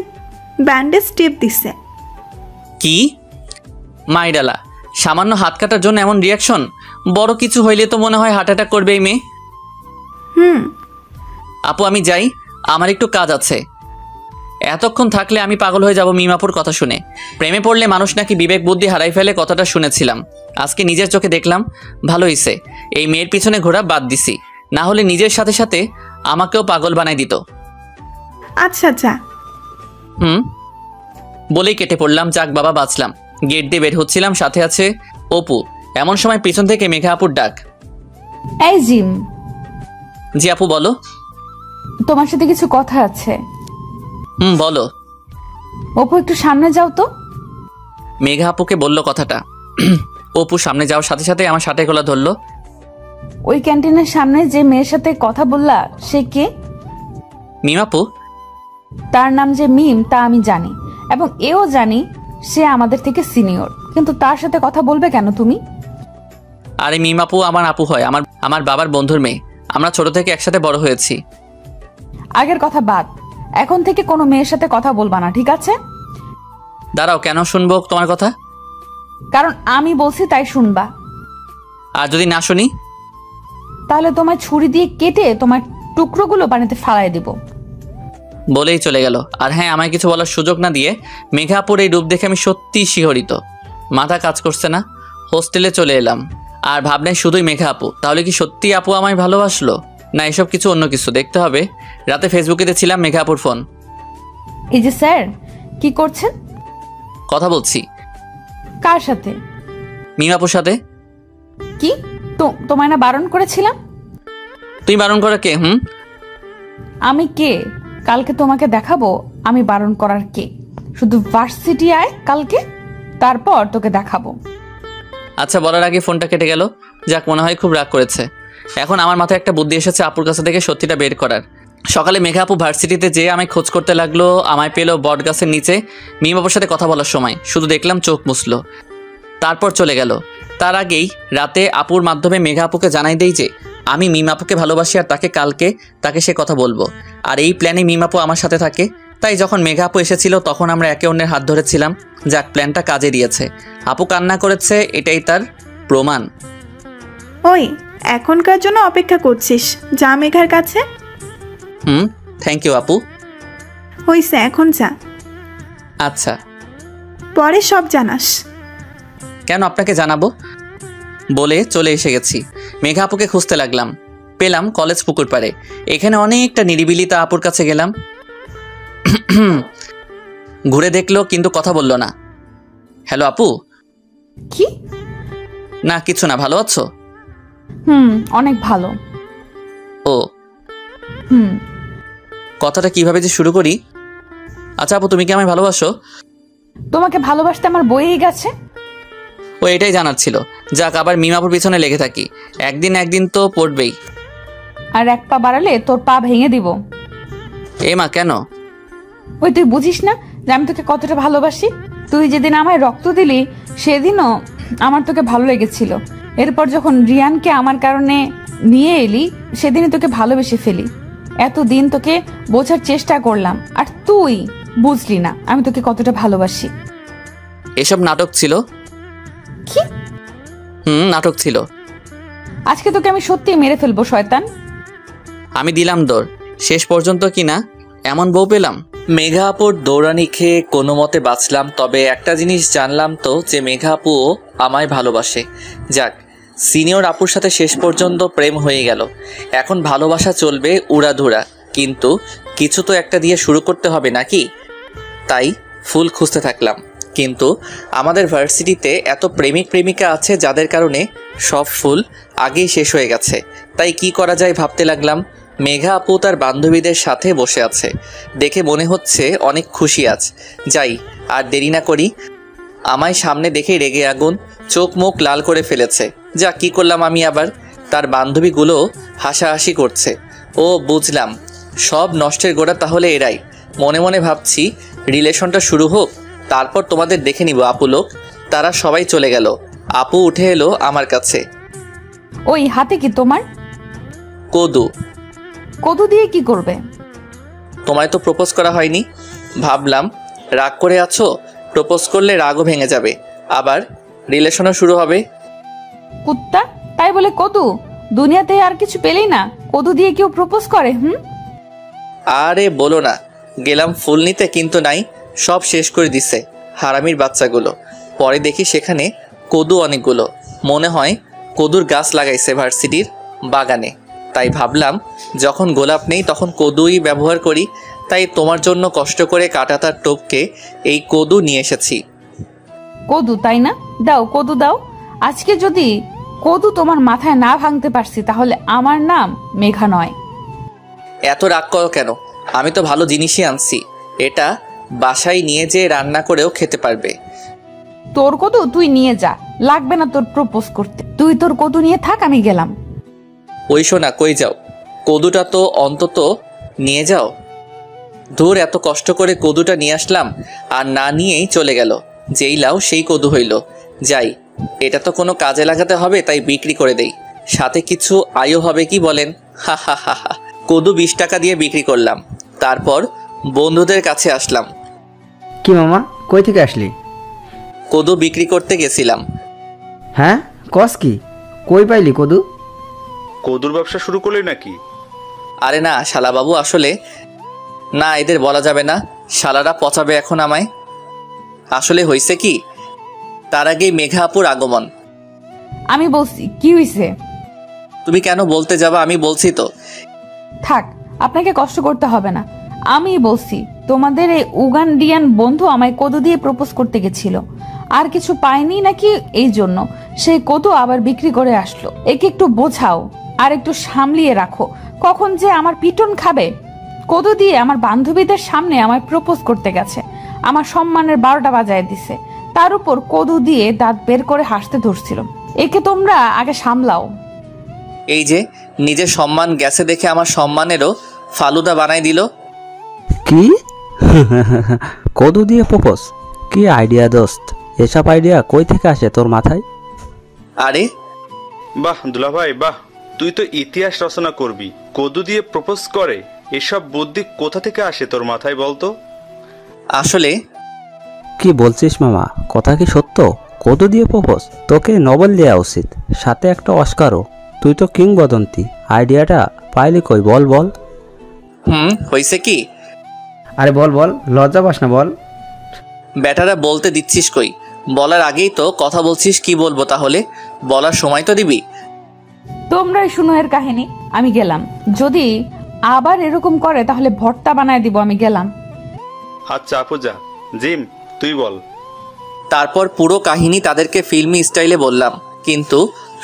ব্যান্ডেজ টেপ দিছে। কি মাইডালা, সামান্য হাত কাটার জন্য এমন রিয়াকশন? বড় কিছু হইলে তো মনে হয় হার্ট অ্যাটাক করবে এই মেয়ে। হুম। আপু আমি যাই, আমার একটু কাজ আছে। এতক্ষণ থাকলে আমি পাগল হয়ে যাব মিমাপুর কথা শুনে। প্রেমে পড়লে মানুষ নাকি বিবেক বুদ্ধি হারাই ফেলে, কথাটা শুনেছিলাম। আজকে নিজের চোখে দেখলাম। ভালো হইছে এই মেয়ের পিছনে ঘোরা বাদ দিছি, না হলে নিজের সাথে সাথে আমাকেও পাগল বানাই দিত। আচ্ছা যা। বলেই কেটে পড়লাম। যাক বাবা, বাঁচলাম। গেট দিয়ে বের হচ্ছিলাম, সাথে আছে অপু। এমন সময় পিছন থেকে মেঘা আপুর ডাক। এই জিম, জি আপু বলো। তোমার সাথে কিছু কথা আছে। বলো। অপু একটু সামনে যাও তো। মেঘা আপুকে বলল কথাটা। অপু সামনে যাওয়ার সাথে সাথে আমার শার্টের গলা ধরলো। ওই ক্যান্টিনের সামনে যে মেয়ের সাথে কথা বললা সে কে? মিমাপু। তার নাম যে মিম তা আমি জানি, এবং এও জানি সে আমাদের থেকে সিনিয়র, কিন্তু তার সাথে কথা বলবে কেন তুমি? আরে মিমাপু আমার আপু হয়, আমার বাবার বন্ধুর মেয়ে। আমরা ছোট থেকে একসাথে বড় হয়েছি। আগের কথা বাদ, এখন থেকে কোনো মেয়ের সাথে কথা বলবা না, ঠিক আছে? দাঁড়াও, কেন শুনবো তোমার কথা? কারণ আমি বলছি তাই শুনবা। আর যদি না শুনি? তাহলে তোমার ছুরি দিয়ে কেটে তোমার টুকরোগুলো পানিতে ফালাই দিব। বলেই চলে গেল। আর হ্যাঁ, আমায় কিছু বলার সুযোগ না দিয়ে মেঘাপুর এই রূপ দেখে আমি সত্যিই শিহরিত। মাথা কাজ করছে না। হোস্টেলে চলে এলাম আর ভাবনাই শুধুই মেঘা আপু। তাহলে কি সত্যি আপু আমায় ভালোবাসলো, না এসব কিছু অন্য কিছু? দেখতে হবে। রাতে ফেসবুকে ছিলাম, মেঘা আপুর ফোন। এই যে স্যার, কি করছেন? কথা বলছি। কার সাথে? মিমাপুর সাথে। কি তোমায় না বারণ করেছিলাম? তুই বারণ করা কে? আমি কে কালকে তোমাকে দেখাবো। আমি বারণ করার কে? শুধু ভার্সিটি আয় কালকে, তারপর তোকে দেখাবো। আচ্ছা, বলার আগে ফোনটা কেটে গেল। যাক, মনে হয় খুব রাগ করেছে। এখন আমার মাথায় একটা বুদ্ধি এসেছে আপুর কাছে থেকে সত্যিটা বের করার। সকালে মেঘা আপু ভার্সিটিতে যেয়ে আমায় খোঁজ করতে লাগলো। আমায় পেলো বট গাছের নিচে মিমাপুর সাথে কথা বলার সময়। শুধু দেখলাম চোখ মুছলো, তারপর চলে গেল। তার আগেই রাতে আপুর মাধ্যমে মেঘা আপুকে জানাই দেই যে আমি মিমাপুকে ভালোবাসি আর তাকে সে কথা বলবো। আর এই প্ল্যানে মিমাপু আমার সাথে থাকে। তাই যখন মেঘা আপু এসেছিল তখন আমরা একে অন্যের হাত ধরেছিলাম। যাক, প্ল্যানটা কাজে দিয়েছে। আপু কান্না করেছে, এটাই তার প্রমাণ। ওই এখনকার জন্য অপেক্ষা করছিস, যা মেঘার কাছে। থ্যাংক ইউ আপু। হইছে, এখন যা। আচ্ছা। পরে সব জানাস। কেন আপনাকে জানাবো? বলে চলে এসে গেছি। মেঘা আপুকে খুঁজতে লাগলাম। পেলাম কলেজ পুকুর পাড়ে। এখানে অনেকটা নিরিবিলি। তা আপুর কাছে গেলাম। ঘুরে দেখলো, কিন্তু কথা বললো না। হ্যালো আপু। কি? না কিছু না, ভালো আছো? অনেক ভালো। ও কথাটা কিভাবে যে শুরু করি। আচ্ছা আপু, তুমি কি আমায় ভালোবাসো? তোমাকে ভালোবাসতে আমার বইয়েই গেছে। ও এটাই জানার ছিল। যাক, আবার মিমাপুর পিছনে লেগে থাকি। একদিন তো পড়বেই। আর এক পা বাড়ালে তোর পা ভেঙে দিব। এ মা, কেন? ওই তুই বুঝিস না যে আমি তোকে কতটা ভালোবাসি? তুই যেদিন আমায় রক্ত দিলি সেদিনও আমার তোকে ভালো লেগেছিল। এরপর যখন রিয়ানকে আমার কারণে নিয়ে এলি সেদিনই তোকে ভালোবেসে ফেলি। এতদিন তোকে বোঝার চেষ্টা করলাম আর তুই বুঝলি না আমি তোকে কতটা ভালোবাসি। এসব নাটক ছিল? কি? নাটক ছিল। আজকে তোকে আমি সত্যি মেরে ফেলবো শয়তান। আমি দিলাম দৌড়, শেষ পর্যন্ত কিনা এমন বউ পেলাম। মেঘা আপুর দৌড়ানি খেয়ে কোনো মতে বাঁচলাম। তবে একটা জিনিস জানলাম তো, যে মেঘা আপুও আমায় ভালোবাসে। যাক, সিনিয়র আপুর সাথে শেষ পর্যন্ত প্রেম হয়ে গেল। এখন ভালোবাসা চলবে উড়াধুরা, কিন্তু কিছু তো একটা দিয়ে শুরু করতে হবে নাকি? তাই ফুল খুঁজতে থাকলাম। কিন্তু আমাদের ভার্সিটিতে এত প্রেমিক প্রেমিকা আছে যাদের কারণে সব ফুল আগেই শেষ হয়ে গেছে। তাই কি করা যায় ভাবতে লাগলাম। মেঘা আপু তার বান্ধবীদের সাথে বসে আছে, দেখে মনে হচ্ছে অনেক খুশি আজ। যাই, আর দেরি না করি। আমায় সামনে দেখেই রেগে আগুন, চোখ মুখ লাল করে ফেলেছে। যা, কি করলাম আমি আবার? তার বান্ধবীগুলো হাসাহাসি করছে। ও বুঝলাম, সব নষ্টের গোড়া তাহলে এরাই। মনে মনে ভাবছি রিলেশনটা শুরু হোক, তারপর তোমাদের দেখে নিব আপু লোক। তারা সবাই চলে গেল। আপু উঠে এলো আমার কাছে। ওই হাতে কি তোমার? কদু। কদু দিয়ে কি করবে? তোমায় তো প্রপোজ করা হয়নি। ভাবলাম রাগ করে আছো, প্রপোজ করলে রাগও ভেঙে যাবে, আবার রিলেশনও শুরু হবে। কুত্তা, তাই বলে কদু? দুনিয়াতে আর কিছু পেলেই না কদু দিয়ে কেউ প্রপোজ করে? আরে বলো না, গেলাম ফুল নিতে, কিন্তু নাই, সব শেষ করে দিছে হারামির বাচ্চাগুলো। পরে দেখি সেখানে কদু অনেকগুলো, মনে হয় কদুর গাছ লাগাইছে ভার্সিটির বাগানে। তাই ভাবলাম যখন গোলাপ নেই তখন কদুই ব্যবহার করি, তাই তোমার জন্য কষ্ট করে কাঁটাতার টোপকে এই কদু নিয়ে এসেছি। কদু তাই না? দাও কদু দাও। আজকে যদি কদু তোমার মাথায় না ভাঙতে পারছি তাহলে আমার নাম মেঘা নয়। এত রাগ করো কেন? আমি তো ভালো জিনিসই আনছি, এটা বাসায় নিয়ে যেয়ে রান্না করেও খেতে পারবে। তোর কদু তুই নিয়ে যা, লাগবে না তোর প্রপোজ করতে। তুই তোর কদু নিয়ে থাক, আমি গেলাম। ওই শোনা, কই যাও? কদুটা তো অন্তত নিয়ে যাও। ধুর, এত কষ্ট করে কদুটা নিয়ে আসলাম আর না নিয়েই চলে গেল। যেই লাও সেই কদু হইল। যাই, এটা তো কোনো কাজে লাগাতে হবে, তাই বিক্রি করে দেই, সাথে কিছু আয়ও হবে, কি বলেন? হা হা হা হা। কদু 20 টাকা দিয়ে বিক্রি করলাম। তারপর বন্ধুদের কাছে আসলাম। কি মামা, কই থেকে আসলি? কদু বিক্রি করতে গেছিলাম। হ্যাঁ, কস কি? কই পাইলি কদু? কদুর ব্যবসা শুরু করলি নাকি? আরে না শালাবাবু, আসলে না, এদের বলা যাবে না, শালারা পচাবে এখন আমায়। আসলে হয়েছে কি, তার আগেই মেঘা আপুর আগমন। আমি বলছি, কি হইছে? তুমি কেন বলতে যাবা? আমি বলছি তো। থাক, আপনাকে কষ্ট করতে হবে না। আমি বলছি, তোমাদের এই উগান্ডিয়ান বন্ধু আমায় কদু দিয়ে প্রপোজ করতে গেছিল, আর কিছু পায়নি নাকি, এই জন্য সেই কদু আবার বিক্রি করে আসলো। একে একটু বোঝাও আর একটু সামলিয়ে রাখো, কখন যে আমার পিটন খাবে। কদু দিয়ে আমার বান্ধবীদের সামনে আমায় প্রপোজ করতে গেছে, আমার সম্মানের 12টা বাজায় দিছে, তার উপর কদু দিয়ে দাঁত বের করে হাসতে ধরছিল। একে তোমরা আগে সামলাও। এই যে নিজের সম্মান গেছে দেখে আমার সম্মানেরও ফালুদা বানাই দিল। কি? কদু দিয়ে প্রপোজ? কি আইডিয়া দোস্ত, এসব আইডিয়া কই থেকে আসে তোর মাথায়? আরে বাহ দুলাভাই বাহ, তুই তো ইতিহাস রচনা করবি। কদু দিয়ে প্রপোজ করে, এসব বুদ্ধি কোথা থেকে আসে তোর মাথায় বলতো? আসলে কি বলছিস মামা, কথা কি সত্য? কদু দিয়ে প্রপোজ? তোকে নোবেল দেওয়া উচিত, সাথে একটা অস্কারও। তুই তো কিংবদন্তি। আইডিয়াটা পাইলি কই, বল বল। হয়েছে কি? আরে বল বল, লজ্জা পাস না, বল। ব্যাটারা বলতে দিচ্ছিস কই? বলার আগেই তো কথা বলছিস, কি বলবো তাহলে? বলার সময় তো দিবি। তোমরাই শুনো এর কাহিনী, আমি গেলাম। যদি আবার এরকম করে তাহলে ভর্তা বানায় দিব, আমি গেলাম। আচ্ছা আপু যা। জিম, তুই বল। তারপর পুরো কাহিনী তাদেরকে ফিল্মি স্টাইলে বললাম, কিন্তু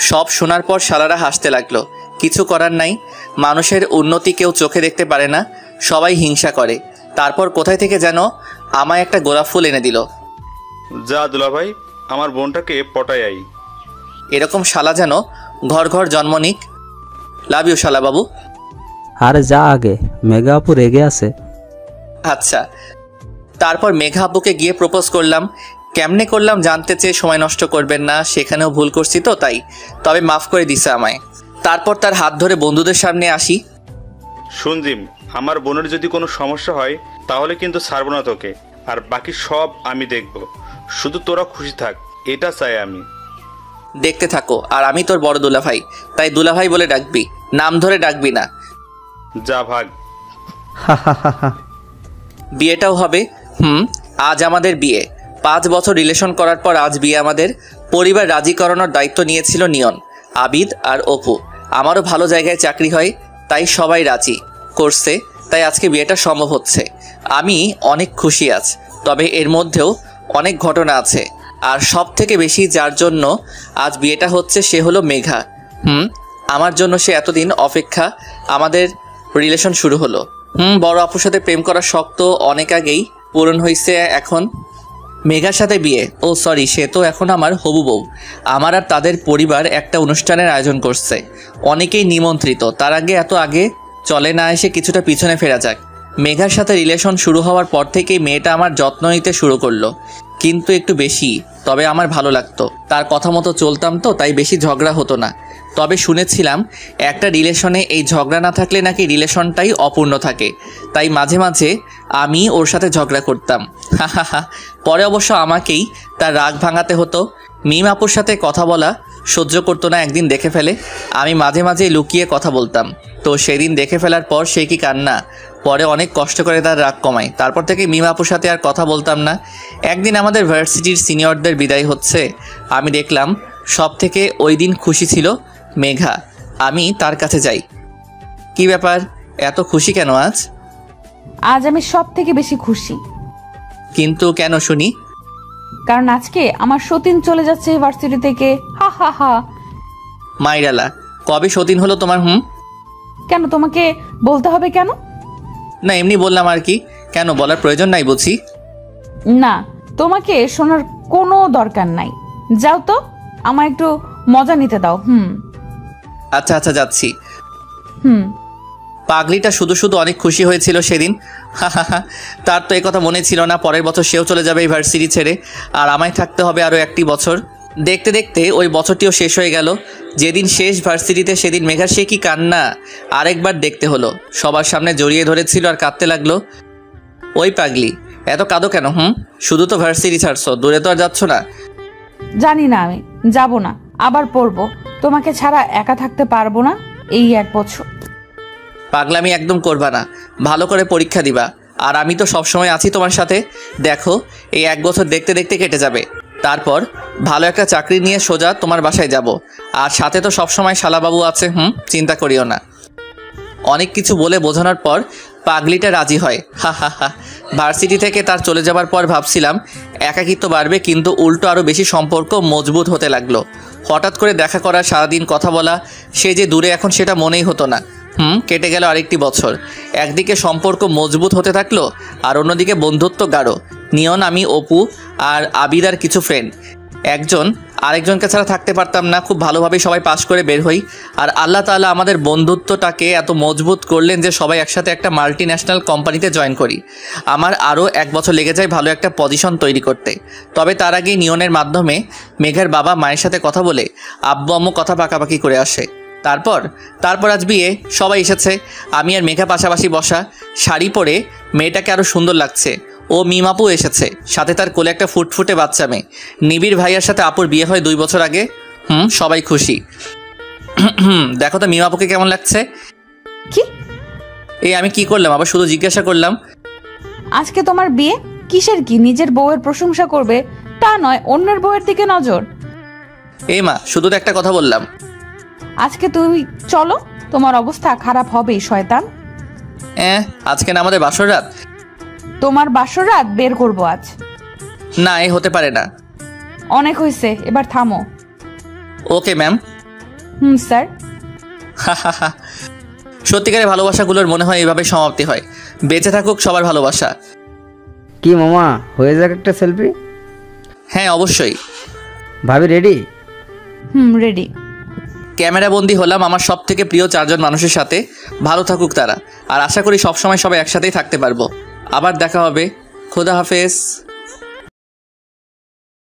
সব শোনার পর শালারা হাসতে লাগলো। কিছু করার নাই, মানুষের উন্নতি কেউ চোখে দেখতে পারে না, সবাই হিংসা করে। তারপর কোথায় থেকে যেন আমায় একটা গোলাপ ফুল এনে দিল। যা দুলাভাই, আমার বোনটাকে পটাই আই। এরকম শালা যেন ঘর ঘর জন্ম নিক। লাভ ইউ শালা বাবু। আরে যা আগে, মেঘা আপু রেগে আছে। আচ্ছা, তারপর মেঘা আপুকে গিয়ে প্রপোজ করলাম। কেমনে করলাম জানতে চেয়ে সময় নষ্ট করবেন না, সেখানেও ভুল করছি তো তাই, তবে মাফ করে দিছে আমায়। তারপর তার হাত ধরে বন্ধুদের সামনে আসি। শুন জিম, আমার বোনের যদি কোনো সমস্যা হয় তাহলে কিন্তু ছাড়বো না তোকে, আর বাকি সব আমি দেখব। শুধু তোরা খুশি থাক, এটা চাই আমি। দেখতে থাকো, আর আমি তোর বড় দুলাভাই, তাই দুলাভাই বলে ডাকবি, নাম ধরে ডাকবি না। যা ভাগ। বিয়েটাও হবে। আজ আমাদের বিয়ে। 5 বছর রিলেশন করার পর আজ বিয়ে আমাদের। পরিবার রাজি করানোর দায়িত্ব নিয়েছিল নিয়ন, আবিদ আর অপু। আমারও ভালো জায়গায় চাকরি হয়, তাই সবাই রাজি করছে, তাই আজকে বিয়েটা সম্ভব হচ্ছে। আমি অনেক খুশি আজ, তবে এর মধ্যেও অনেক ঘটনা আছে, আর সব থেকে বেশি যার জন্য আজ বিয়েটা হচ্ছে সে হলো মেঘা। আমার জন্য সে এতদিন অপেক্ষা। আমাদের রিলেশন শুরু হলো। বড় আপুর সাথে প্রেম করার শখ তো অনেক আগেই পূরণ হয়েছে। এখন মেঘার সাথে বিয়ে, ও সরি, সে তো এখন আমার হবু বউ। আমার আর তাদের পরিবার একটা অনুষ্ঠানের আয়োজন করছে, অনেকেই নিমন্ত্রিত। তার আগে এত আগে চলে না এসে কিছুটা পিছনে ফেরা যাক। মেঘার সাথে রিলেশন শুরু হওয়ার পর থেকেই মেয়েটা আমার যত্ন নিতে শুরু করলো, কিন্তু একটু বেশি। তবে আমার ভালো লাগতো, তার কথা মতো চলতাম তো, তাই বেশি ঝগড়া হতো না। তবে শুনেছিলাম একটা রিলেশনে এই ঝগড়া না থাকলে নাকি রিলেশনটাই অপূর্ণ থাকে, তাই মাঝে মাঝে আমি ওর সাথে ঝগড়া করতাম। পরে অবশ্য আমাকেই তার রাগ ভাঙাতে হতো। মিম আপুর সাথে কথা বলা সহ্য করতো না, একদিন দেখে ফেলে। আমি মাঝে মাঝে লুকিয়ে কথা বলতাম, তো সেদিন দেখে ফেলার পর সে কি কান্না। পরে অনেক কষ্ট করে তার রাগ কমাই। তারপর থেকে মিম আপুর সাথে আর কথা বলতাম না। একদিন আমাদের ভার্সিটির সিনিয়রদের বিদায় হচ্ছে, আমি দেখলাম সব থেকে ওই দিন খুশি ছিল মেঘা। আমি তার কাছে যাই। কি ব্যাপার, এত খুশি কেন আজ? আজ আমি সব থেকে বেশি খুশি, কিন্তু কেন শুনি? কারণ আজকে আমার সতীন চলে যাচ্ছে ভার্সিটি থেকে। হা হা হা। মাইরালা, কবে সতীন হলো তোমার? কেন তোমাকে বলতে হবে কেন? না, এমনি বললাম আর কি। কেন বলার প্রয়োজন নাই বুঝি? না, তোমাকে শোনার কোনো দরকার নাই। যাও তো, আমার একটু মজা নিতে দাও। আচ্ছা আচ্ছা, যাচ্ছি। হুম। পাগলিটা শুধু শুধু অনেক খুশি হয়েছিল সেদিন। তার তো কথা মনে ছিল না পরের বছর সেও চলে যাবে এই ভার্সিটি ছেড়ে, আর আমায় থাকতে হবে আরও একটি বছর। দেখতে দেখতে ওই বছরটিও শেষ হয়ে গেল। যেদিন শেষ ভার্সিটিতে সেদিন মেঘার সে কি কান্না, আরেকবার দেখতে হলো। সবার সামনে জড়িয়ে ধরেছিল আর কাঁদতে লাগলো। ওই পাগলি, এত কাঁদো কেন? শুধু তো ভার্সিটি ছাড়ছো, দূরে তো আর যাচ্ছ না। জানি না, আমি যাব না, আবার পড়বো। তোমাকে ছাড়া একা থাকতে পারবো না এই 1 বছর। পাগলামি একদম করবা না, ভালো করে পরীক্ষা দিবা। আর আমি তো সবসময় আছি তোমার সাথে। দেখো, এই 1 বছর দেখতে দেখতে কেটে যাবে। তারপর ভালো একটা চাকরি নিয়ে সোজা তোমার বাসায় যাব। আর সাথে তো সবসময় শালাবাবু আছে, চিন্তা করিও না। অনেক কিছু বলে বোঝানোর পর পাগলিটা রাজি হয়। হা হা হা। ভার্সিটি থেকে তার চলে যাবার পর ভাবছিলাম একাকিত্ব বাড়বে, কিন্তু উল্টো আরও বেশি সম্পর্ক মজবুত হতে লাগলো। হঠাৎ করে দেখা করা, সারাদিন কথা বলা, সে যে দূরে এখন সেটা মনেই হতো না। কেটে গেল আরেকটি বছর। একদিকে সম্পর্ক মজবুত হতে থাকলো, আর অন্যদিকে বন্ধুত্ব গাঢ়। নিয়ন, আমি, অপু আর আবিদার কিছু ফ্রেন্ড একজন আরেকজনকে ছাড়া থাকতে পারতাম না। খুব ভালোভাবেই সবাই পাশ করে বের হই। আর আল্লাহ তাআলা আমাদের বন্ধুত্বটাকে এত মজবুত করলেন যে সবাই একসাথে একটা মাল্টি ন্যাশনাল কোম্পানিতে জয়েন করি। আমার আরও 1 বছর লেগে যায় ভালো একটা পজিশন তৈরি করতে। তবে তার আগে নিয়নের মাধ্যমে মেঘার বাবা মায়ের সাথে কথা বলে আব্বু আম্মু কথা পাকাপাকি করে আসে। তারপর আজ বিয়ে, সবাই এসেছে। আমি আর মেঘা পাশাপাশি বসা, শাড়ি পরে মেয়েটাকে আরও সুন্দর লাগছে। ও মিমাপু এসেছে, সাথে তার কোলে একটা ফুটফুটে বাচ্চা মেয়ে। নিবিড় ভাইয়ার সাথে আপুর বিয়ে হয় 2 বছর আগে। সবাই খুশি। দেখো তো মিমাপুকে কেমন লাগছে? কি? এই আমি কি করলাম, আবার শুধু জিজ্ঞাসা করলাম। আজকে তোমার বিয়ে, কিসের কি? নিজের বউয়ের প্রশংসা করবে তা নয়, অন্যের বউয়ের দিকে নজর। এই মা, শুধু তো একটা কথা বললাম। আজকে তুমি চলো, তোমার অবস্থা খারাপ হবেই শয়তান। আজকে না আমাদের বাসর রাত? তোমার বাসর রাত বের করবো আজ। না, এ হতে পারে না। অনেক হয়েছে, এবার থামো। Okay ma'am. স্যার। সত্যিকারের ভালোবাসাগুলোর মনে হয় এইভাবে সমাপ্তি হয়। বেঁচে থাকুক সবার ভালোবাসা। কি মামা, হয়ে যাক একটা সেলফি? হ্যাঁ অবশ্যই। ভাবি রেডি? রেডি। ক্যামেরা বন্দি হলাম আমার সব থেকে প্রিয় 4 জন মানুষের সাথে। ভালো থাকুক তারা, আর আশা করি সবসময় সবাই একসাথেই থাকতে পারবো। আবার দেখা হবে। খোদা হাফেজ।